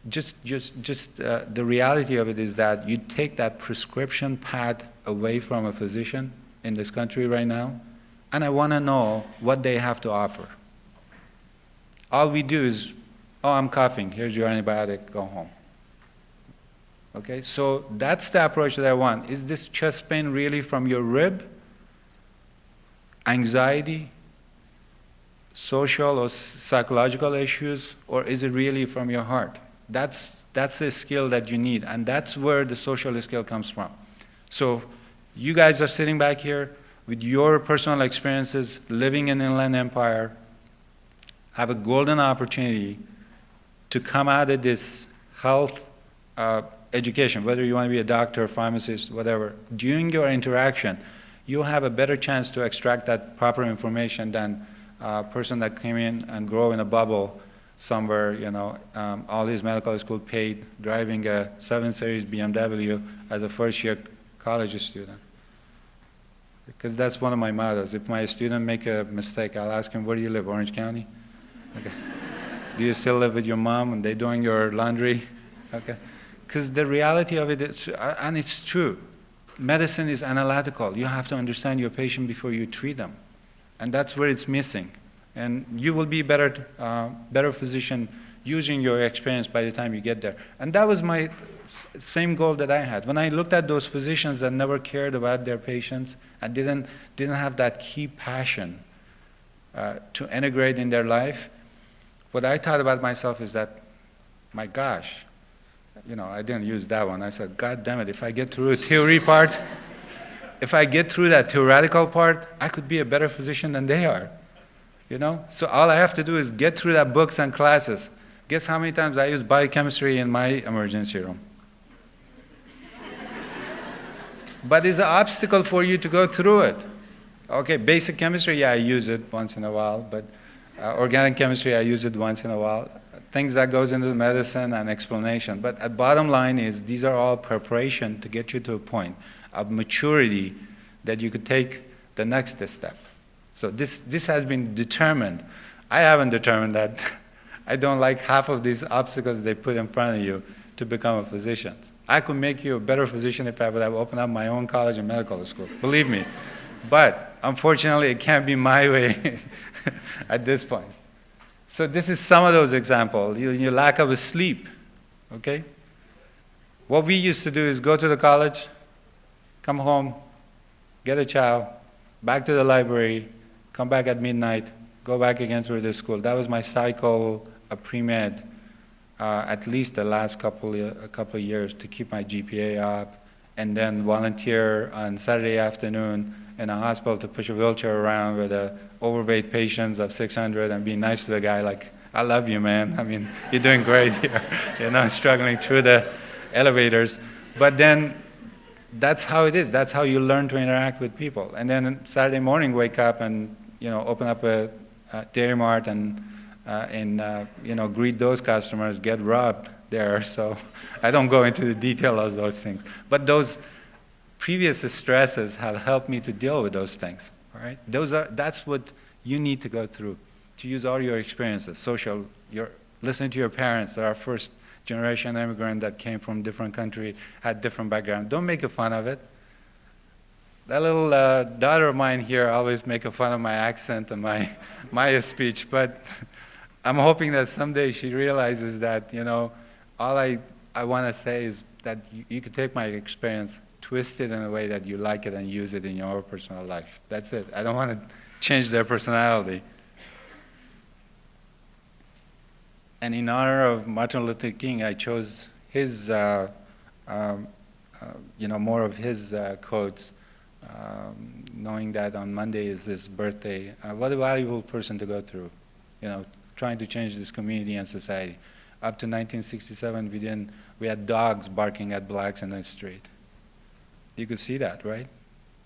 just the reality of it is that you take that prescription pad away from a physician in this country right now, and I want to know what they have to offer. All we do is, oh, I'm coughing, here's your antibiotic, go home. Okay, so that's the approach that I want. Is this chest pain really from your rib, anxiety, social or psychological issues, or is it really from your heart? That's a skill that you need, and that's where the social skill comes from. So you guys are sitting back here with your personal experiences, living in Inland Empire, have a golden opportunity to come out of this health education, whether you want to be a doctor, pharmacist, whatever. During your interaction, you have a better chance to extract that proper information than a person that came in and grew in a bubble somewhere, all his medical school paid, driving a 7 Series BMW as a first-year college student. Because that's one of my mottos. If my student make a mistake, I'll ask him, where do you live, Orange County? Okay. Do you still live with your mom and they doing your laundry? Okay. Because the reality of it is, and it's true, medicine is analytical. You have to understand your patient before you treat them. And that's where it's missing. And you will be better physician using your experience by the time you get there. And that was my same goal that I had. When I looked at those physicians that never cared about their patients and didn't have that key passion to integrate in their life, what I thought about myself is that, my gosh, I didn't use that one. I said, God damn it, if I get through the theory part, if I get through that theoretical part, I could be a better physician than they are. So all I have to do is get through that books and classes. Guess how many times I use biochemistry in my emergency room? But it's an obstacle for you to go through it. Okay, basic chemistry, yeah, I use it once in a while, but organic chemistry, I use it once in a while. Things that goes into medicine and explanation. But the bottom line is these are all preparation to get you to a point of maturity that you could take the next step. So this has been determined. I haven't determined that. I don't like half of these obstacles they put in front of you to become a physician. I could make you a better physician if I would have opened up my own college and medical school, believe me. But unfortunately, it can't be my way at this point. So this is some of those examples, your lack of sleep, okay? What we used to do is go to the college, come home, get a chow, back to the library, come back at midnight, go back again through the school. That was my cycle of pre-med, at least the last couple of years to keep my GPA up, and then volunteer on Saturday afternoon in a hospital to push a wheelchair around with overweight patients of 600 and be nice to the guy like, I love you, man. I mean, you're doing great here. Struggling through the elevators. But then that's how it is. That's how you learn to interact with people. And then Saturday morning, wake up and open up a Dairy Mart and greet those customers, get robbed there. So I don't go into the detail of those things. But those previous stresses have helped me to deal with those things. Right? That's what you need to go through, to use all your experiences, social, listen to your parents that are first generation immigrant that came from different country, had different background. Don't make fun of it. That little daughter of mine here always make fun of my accent and my speech, but I'm hoping that someday she realizes that, all I want to say is that you could take my experience, twist it in a way that you like it and use it in your personal life. That's it. I don't want to change their personality. And in honor of Martin Luther King, I chose his, more of his quotes, knowing that on Monday is his birthday. What a valuable person to go through, trying to change this community and society. Up to 1967, we had dogs barking at blacks in the street. You could see that, right?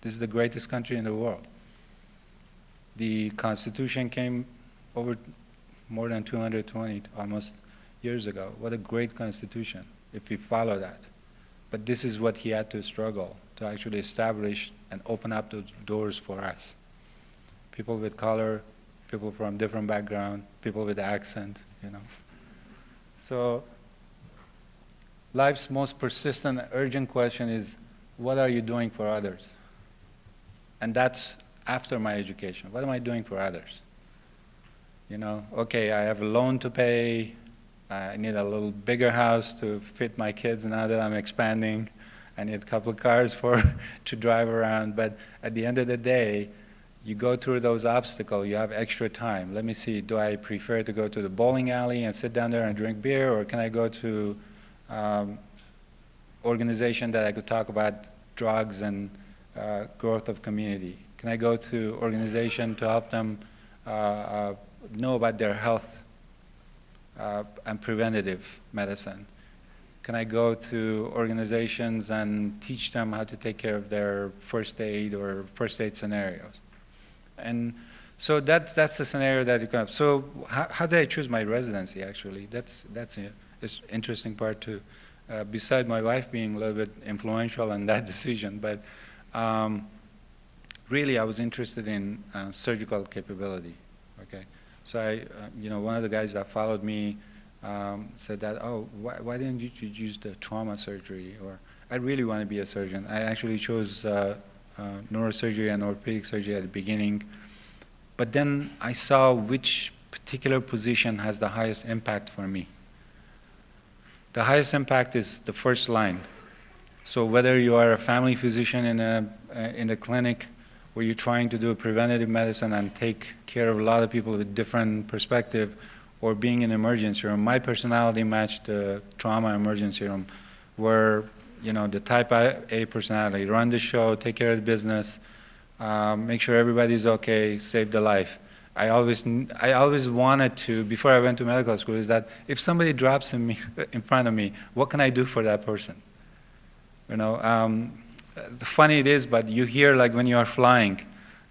This is the greatest country in the world. The Constitution came over more than 220 almost years ago. What a great Constitution if we follow that. But this is what he had to struggle to actually establish and open up those doors for us. People with color, people from different background, people with accent, So life's most persistent, urgent question is, what are you doing for others? And that's after my education. What am I doing for others? Okay, I have a loan to pay. I need a little bigger house to fit my kids now that I'm expanding. I need a couple of cars to drive around. But at the end of the day, you go through those obstacles, you have extra time. Let me see, do I prefer to go to the bowling alley and sit down there and drink beer, or can I go to organization that I could talk about drugs and growth of community? Can I go to organization to help them know about their health and preventative medicine? Can I go to organizations and teach them how to take care of their first aid or first aid scenarios? And so that's the scenario that you come up. So how did I choose my residency, actually? That's an interesting part too. Beside my wife being a little bit influential in that decision, but really I was interested in surgical capability. Okay, so one of the guys that followed me said that, why didn't you choose the trauma surgery? Or I really want to be a surgeon. I actually chose neurosurgery and orthopedic surgery at the beginning, but then I saw which particular position has the highest impact for me. The highest impact is the first line. So whether you are a family physician in a clinic where you're trying to do preventative medicine and take care of a lot of people with different perspective, or being in emergency room, my personality matched the trauma emergency room, where the type A personality, run the show, take care of the business, make sure everybody's okay, save the life. I always wanted to, before I went to medical school, is that if somebody drops in front of me, what can I do for that person? Funny it is, but you hear, like when you are flying,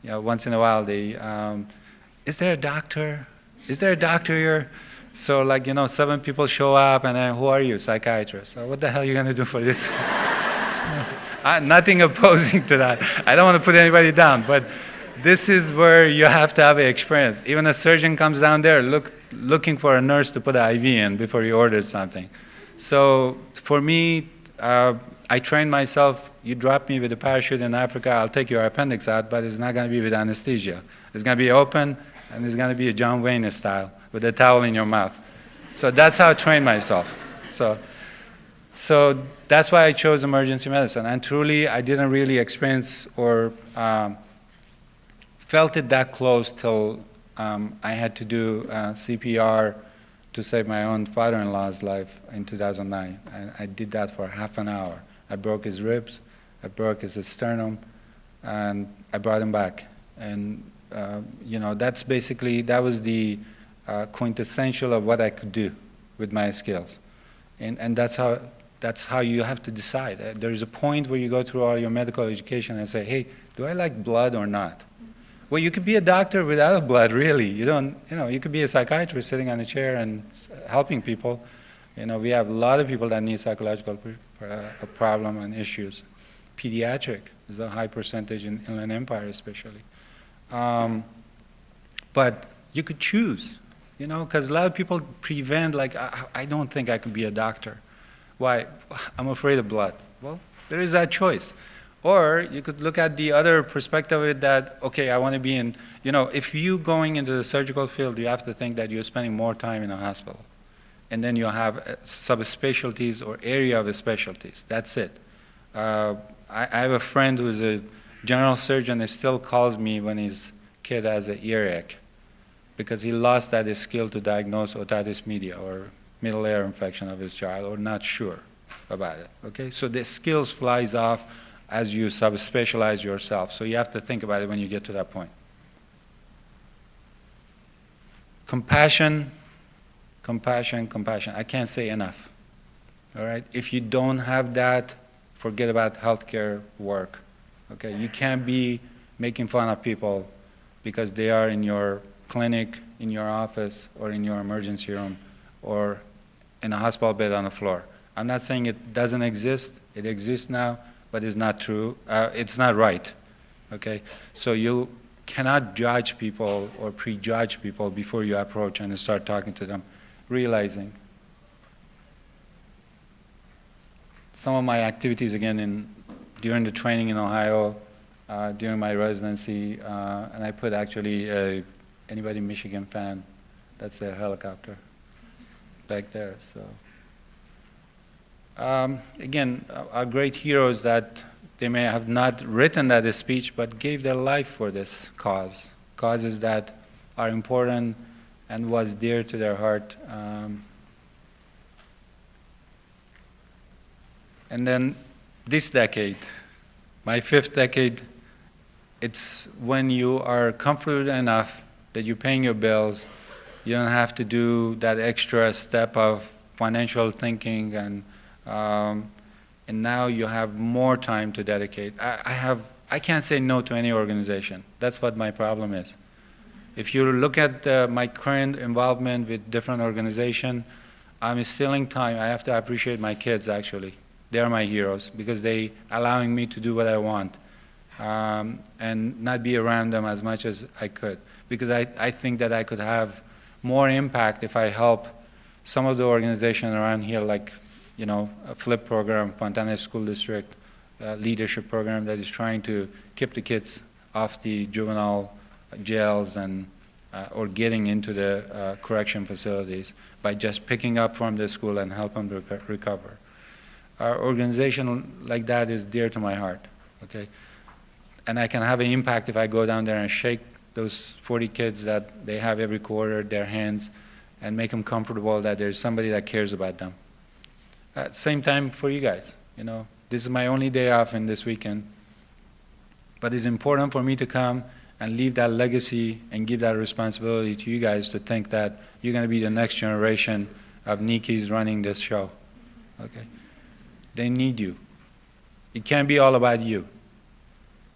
once in a while is there a doctor? Is there a doctor here? So 7 people show up, and then, who are you? Psychiatrist. So what the hell are you going to do for this? Nothing opposing to that. I don't want to put anybody down, but this is where you have to have an experience. Even a surgeon comes down there looking for a nurse to put an IV in before he orders something. So for me, I trained myself. You drop me with a parachute in Africa, I'll take your appendix out, but it's not going to be with anesthesia. It's going to be open, and it's going to be a John Wayne style with a towel in your mouth. So that's how I trained myself. So that's why I chose emergency medicine. And truly, I didn't really experience or felt it that close till I had to do CPR to save my own father-in-law's life in 2009. And I did that for half an hour. I broke his ribs, I broke his sternum, and I brought him back. And that was the quintessential of what I could do with my skills. And that's that's how you have to decide. There is a point where you go through all your medical education and say, hey, do I like blood or not? Well, you could be a doctor without blood, really. You don't, you could be a psychiatrist sitting on a chair and helping people. We have a lot of people that need psychological problem and issues. Pediatric is a high percentage in Inland Empire, especially. But you could choose, because a lot of people prevent, like, I don't think I could be a doctor. Why? I'm afraid of blood. Well, there is that choice. Or you could look at the other perspective of it that, okay, I want to be in, if you going into the surgical field, you have to think that you're spending more time in a hospital. And then you have subspecialties or area of specialties. That's it. I have a friend who's a general surgeon and still calls me when his kid has an earache because he lost that skill to diagnose otitis media or middle ear infection of his child, or not sure about it. Okay, so the skills flies off as you subspecialize yourself. So you have to think about it when you get to that point. Compassion, compassion, compassion. I can't say enough. All right, if you don't have that, forget about healthcare work. Okay, you can't be making fun of people because they are in your clinic, in your office, or in your emergency room, or in a hospital bed on the floor. I'm not saying it doesn't exist. It exists now, but it's not true. It's not right. Okay, so you cannot judge people or prejudge people before you approach and start talking to them, realizing some of my activities again during the training in Ohio, during my residency, and I put actually anybody Michigan fan, that's their helicopter back there. So again, our great heroes that they may have not written that speech, but gave their life for this cause, causes that are important and was dear to their heart. And then this decade, my 5th decade, it's when you are comfortable enough that you're paying your bills, you don't have to do that extra step of financial thinking, and now you have more time to dedicate. I can't say no to any organization. That's what my problem is. If you look at my current involvement with different organizations, I'm stealing time. I have to appreciate my kids, actually. They are my heroes because they allowing me to do what I want and not be around them as much as I could. Because I think that I could have more impact if I help some of the organizations around here, like a FLIP program, Fontana School District leadership program that is trying to keep the kids off the juvenile jails and or getting into the correction facilities by just picking up from the school and help them recover. Our organization like that is dear to my heart, okay? And I can have an impact if I go down there and shake those 40 kids that they have every quarter, their hands, and make them comfortable that there's somebody that cares about them. At the same time for you guys, this is my only day off in this weekend, but it's important for me to come and leave that legacy and give that responsibility to you guys to think that you're going to be the next generation of Neekis running this show, okay? They need you. It can't be all about you.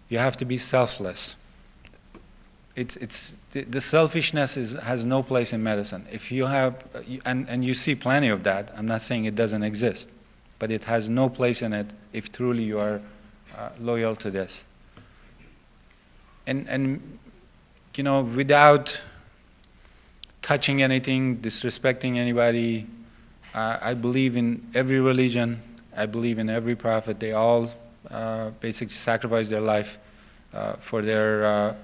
You have to be selfless. The selfishness has no place in medicine. If you have, and you see plenty of that, I'm not saying it doesn't exist, but it has no place in it if truly you are loyal to this. And without touching anything, disrespecting anybody, I believe in every religion. I believe in every prophet. They all basically sacrifice their life for their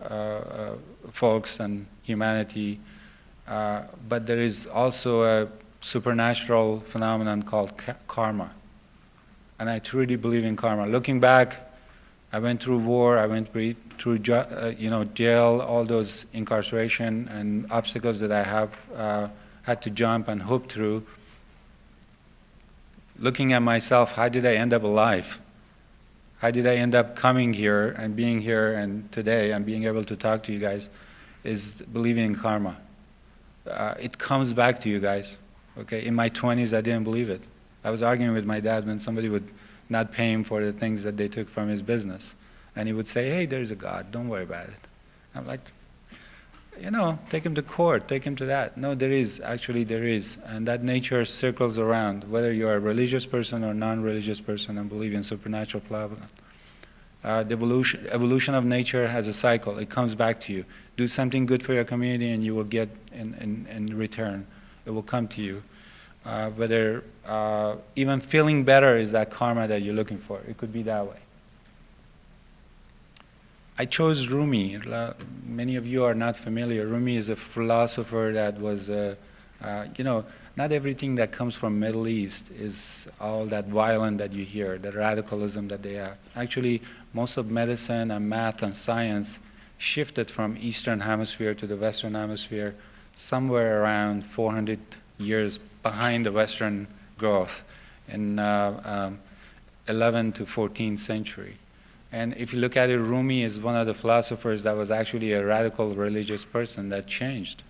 folks and humanity. But there is also a supernatural phenomenon called karma. And I truly believe in karma. Looking back, I went through war, I went through jail, all those incarceration and obstacles that I have had to jump and hoop through. Looking at myself, how did I end up alive? How did I end up coming here and being here and today and being able to talk to you guys is believing in karma. It comes back to you guys. Okay, in my 20s, I didn't believe it. I was arguing with my dad when somebody would not pay him for the things that they took from his business. And he would say, hey, there's a God, don't worry about it. I'm like, you know, take him to court, take him to that. No, there is, actually there is. And that nature circles around, whether you're a religious person or non-religious person and believe in supernatural phenomena. The evolution of nature has a cycle. It comes back to you. Do something good for your community and you will get in return. It will come to you. Whether even feeling better is that karma that you're looking for. It could be that way. I chose Rumi. Many of you are not familiar. Rumi is a philosopher that was, you know, not everything that comes from Middle East is all that violent that you hear, the radicalism that they have. Actually, most of medicine and math and science shifted from Eastern Hemisphere to the Western Hemisphere somewhere around 400 years behind the Western growth in 11th to 14th century. And if you look at it, Rumi is one of the philosophers that was actually a radical religious person that changed.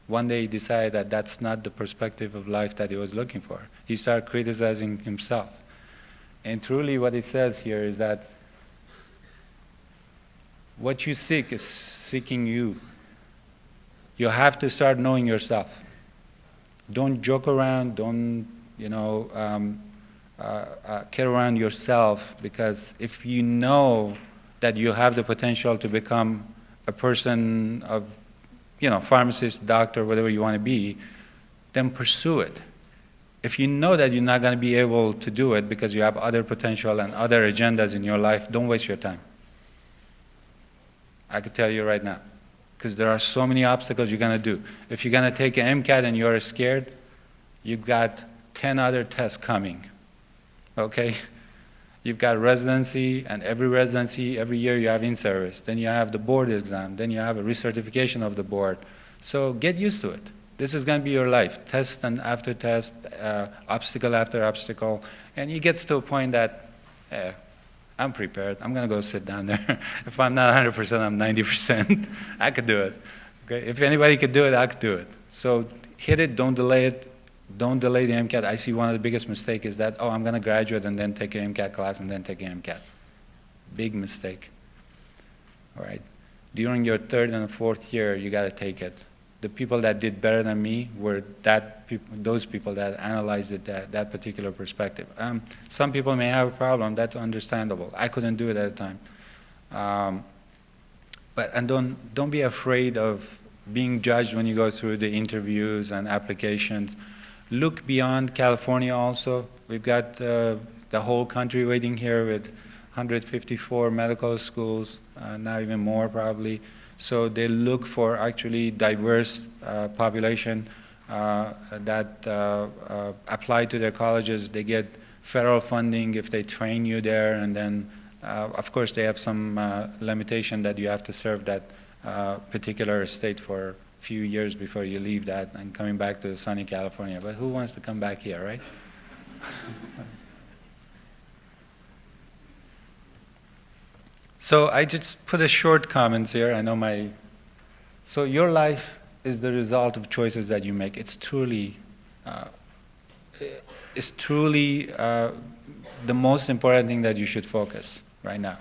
One day he decided that that's not the perspective of life that he was looking for. He started criticizing himself. And truly what he says here is that what you seek is seeking you. You have to start knowing yourself. Don't joke around, don't, you know, kid around yourself, because if you know that you have the potential to become a person of, you know, pharmacist, doctor, whatever you want to be, then pursue it. If you know that you're not going to be able to do it because you have other potential and other agendas in your life, don't waste your time. I could tell you right now, because there are so many obstacles you're going to do. If you're going to take an MCAT and you're scared, you've got 10 other tests coming. Okay? You've got residency, and every residency, every year you have in-service. Then you have the board exam. Then you have a recertification of the board. So get used to it. This is going to be your life. Test and after test, obstacle after obstacle. And it gets to a point that, I'm prepared. I'm going to go sit down there. If I'm not 100%, I'm 90%. I could do it. Okay? If anybody could do it, I could do it. So hit it, don't delay it. Don't delay the MCAT. I see one of the biggest mistakes is that, oh, I'm going to graduate and then take an MCAT class and then take an MCAT. Big mistake. All right. During your third and fourth year, you got to take it. The people that did better than me were those people that analyzed it that particular perspective. Some people may have a problem. That's understandable. I couldn't do it at the time. And don't be afraid of being judged when you go through the interviews and applications. Look beyond California also. We've got the whole country waiting here with 154 medical schools, now even more probably. So they look for actually diverse population that apply to their colleges. They get federal funding if they train you there, and then of course they have some limitation that you have to serve that particular state for few years before you leave that and coming back to sunny California. But who wants to come back here, right? So I just put a short comment here. I know so your life is the result of choices that you make. It's truly the most important thing that you should focus right now.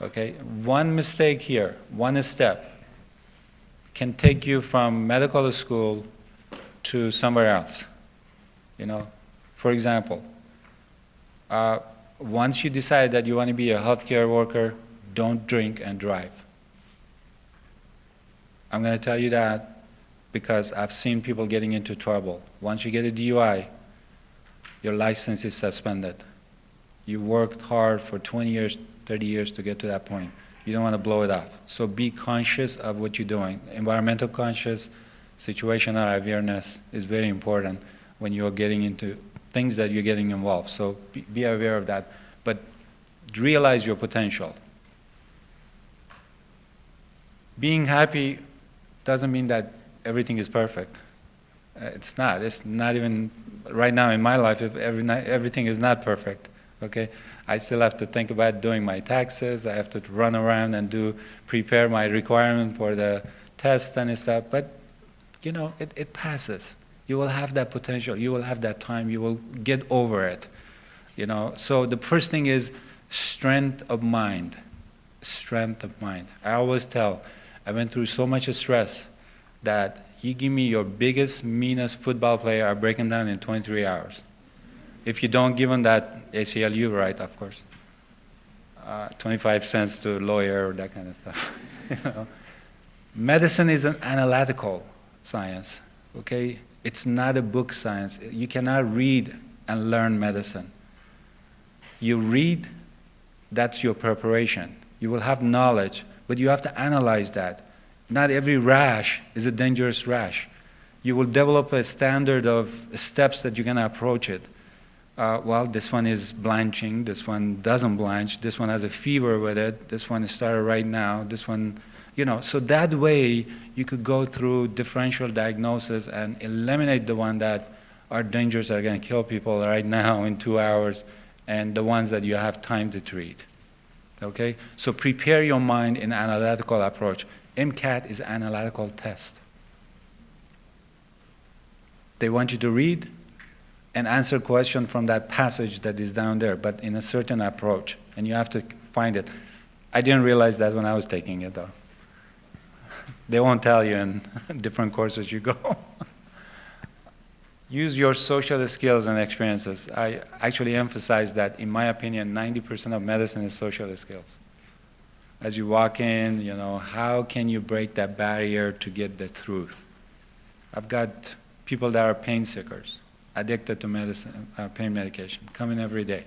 Okay? One mistake here, one step, can take you from medical school to somewhere else. You know, for example, once you decide that you want to be a healthcare worker, don't drink and drive. I'm going to tell you that because I've seen people getting into trouble. Once you get a DUI, your license is suspended. You worked hard for 20 years, 30 years to get to that point. You don't want to blow it off. So be conscious of what you're doing. Environmental conscious, situational awareness is very important when you're getting into things that you're getting involved. So be aware of that. But realize your potential. Being happy doesn't mean that everything is perfect. It's not. It's not even, right now in my life, everything is not perfect. Okay? I still have to think about doing my taxes. I have to run around and prepare my requirement for the test and stuff. But, you know, it passes. You will have that potential. You will have that time. You will get over it. So the first thing is strength of mind. Strength of mind. I always tell, I went through so much stress that you give me your biggest, meanest football player, I break him down in 23 hours. If you don't give him that ACLU right, of course. 25 cents to a lawyer or that kind of stuff. Medicine is an analytical science, okay? It's not a book science. You cannot read and learn medicine. You read, that's your preparation. You will have knowledge, but you have to analyze that. Not every rash is a dangerous rash. You will develop a standard of steps that you're going to approach it. Well, this one is blanching, this one doesn't blanch, this one has a fever with it, this one is started right now, this one, so that way you could go through differential diagnosis and eliminate the one that are dangerous, are going to kill people right now in 2 hours, and the ones that you have time to treat. Okay? So prepare your mind in analytical approach. MCAT is analytical test. They want you to read and answer question from that passage that is down there, but in a certain approach, and you have to find it. I didn't realize that when I was taking it, though. They won't tell you in different courses you go. Use your social skills and experiences. I actually emphasize that, in my opinion, 90% of medicine is social skills. As you walk in, how can you break that barrier to get the truth? I've got people that are pain seekers, addicted to medicine, pain medication, coming every day.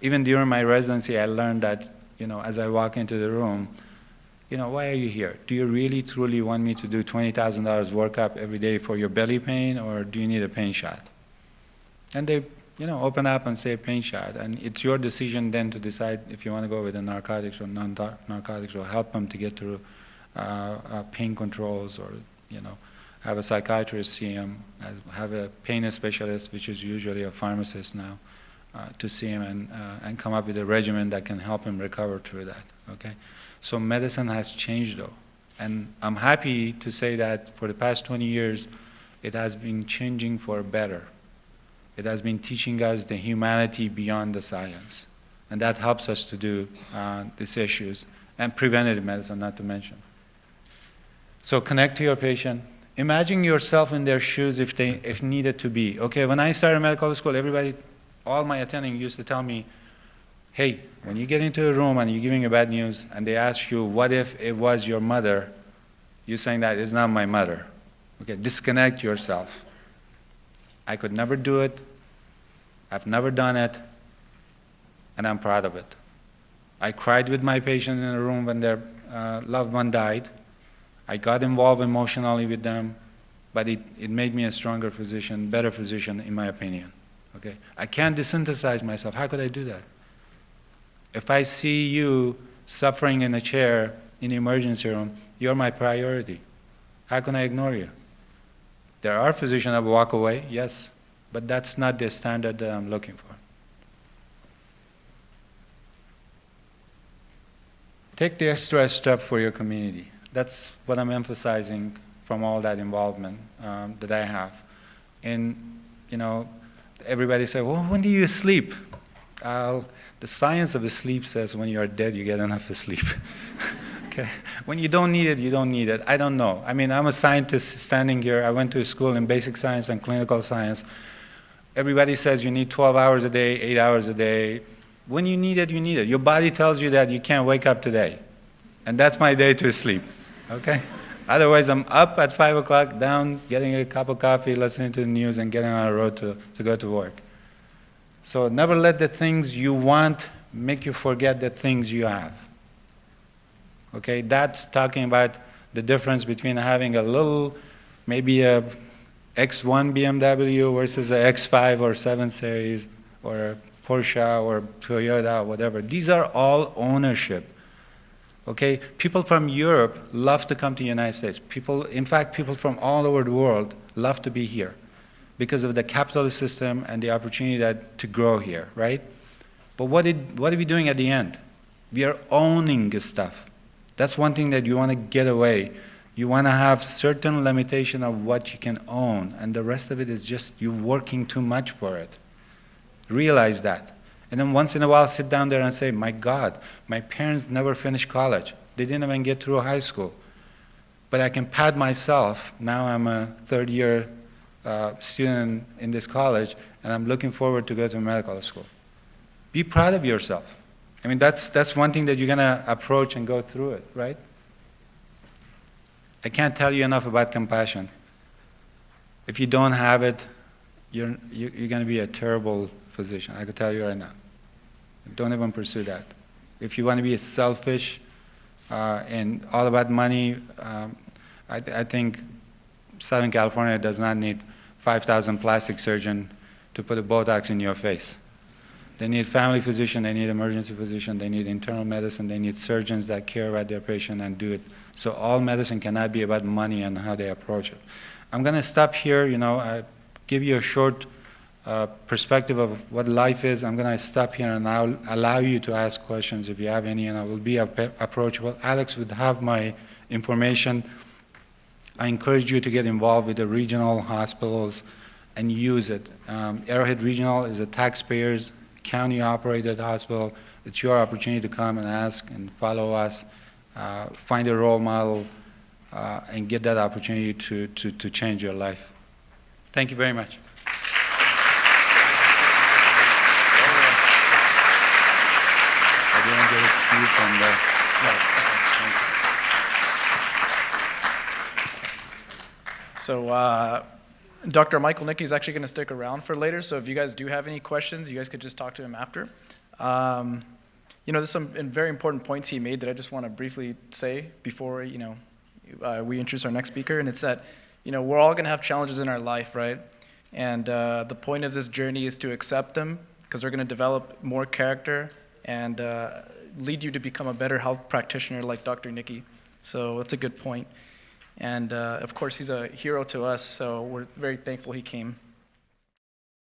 Even during my residency, I learned that, as I walk into the room, why are you here? Do you really, truly want me to do $20,000 workup every day for your belly pain, or do you need a pain shot? And they, open up and say pain shot, and it's your decision then to decide if you want to go with the narcotics or non-narcotics, or help them to get through pain controls, or, have a psychiatrist see him, have a pain specialist, which is usually a pharmacist now, to see him and come up with a regimen that can help him recover through that, okay? So medicine has changed, though. And I'm happy to say that for the past 20 years, it has been changing for better. It has been teaching us the humanity beyond the science. And that helps us to do these issues, and preventative medicine, not to mention. So connect to your patient. Imagine yourself in their shoes if needed to be. Okay, when I started medical school, everybody, all my attending used to tell me, hey, when you get into a room and you're giving a bad news and they ask you, what if it was your mother? You're saying that it's not my mother. Okay, disconnect yourself. I could never do it. I've never done it. And I'm proud of it. I cried with my patient in a room when their loved one died. I got involved emotionally with them, but it made me a stronger physician, better physician, in my opinion. Okay? I can't desynthesize myself. How could I do that? If I see you suffering in a chair in the emergency room, you're my priority. How can I ignore you? There are physicians that walk away, yes, but that's not the standard that I'm looking for. Take the extra step for your community. That's what I'm emphasizing from all that involvement that I have. And, everybody says, well, when do you sleep? The science of sleep says when you are dead, you get enough sleep. Okay? When you don't need it, you don't need it. I don't know. I mean, I'm a scientist standing here. I went to school in basic science and clinical science. Everybody says you need 12 hours a day, 8 hours a day. When you need it, you need it. Your body tells you that you can't wake up today. And that's my day to sleep. Okay? Otherwise, I'm up at 5 o'clock, down, getting a cup of coffee, listening to the news, and getting on the road to go to work. So never let the things you want make you forget the things you have. Okay? That's talking about the difference between having a little, maybe a X1 BMW versus a X5 or 7 Series or a Porsche or Toyota or whatever. These are all ownership. Okay? People from Europe love to come to the United States. In fact, people from all over the world love to be here because of the capitalist system and the opportunity to grow here, right? But what are we doing at the end? We are owning stuff. That's one thing that you want to get away. You want to have certain limitation of what you can own, and the rest of it is just you working too much for it. Realize that. And then once in a while sit down there and say, my God, my parents never finished college. They didn't even get through high school. But I can pat myself. Now I'm a third-year student in this college, and I'm looking forward to go to medical school. Be proud of yourself. I mean, that's one thing that you're going to approach and go through it, right? I can't tell you enough about compassion. If you don't have it, you're going to be a terrible physician. I can tell you right now. Don't even pursue that. If you want to be selfish and all about money, I think Southern California does not need 5,000 plastic surgeons to put a Botox in your face. They need family physician, they need emergency physician, they need internal medicine, they need surgeons that care about their patient and do it. So all medicine cannot be about money and how they approach it. I'm going to stop here. I give you a short perspective of what life is. I'm going to stop here and I'll allow you to ask questions if you have any, and I will be approachable. Alex would have my information. I encourage you to get involved with the regional hospitals and use it. Arrowhead Regional is a taxpayers, county-operated hospital. It's your opportunity to come and ask and follow us, find a role model, and get that opportunity to change your life. Thank you very much. I didn't get a cue from the... So Dr. Michael Neeki is actually going to stick around for later, so if you guys do have any questions, you guys could just talk to him after. There's some very important points he made that I just want to briefly say before, we introduce our next speaker, and it's that, we're all going to have challenges in our life, right? And the point of this journey is to accept them, because they're going to develop more character and lead you to become a better health practitioner like Dr. Neeki. So that's a good point. And of course, he's a hero to us, so we're very thankful he came.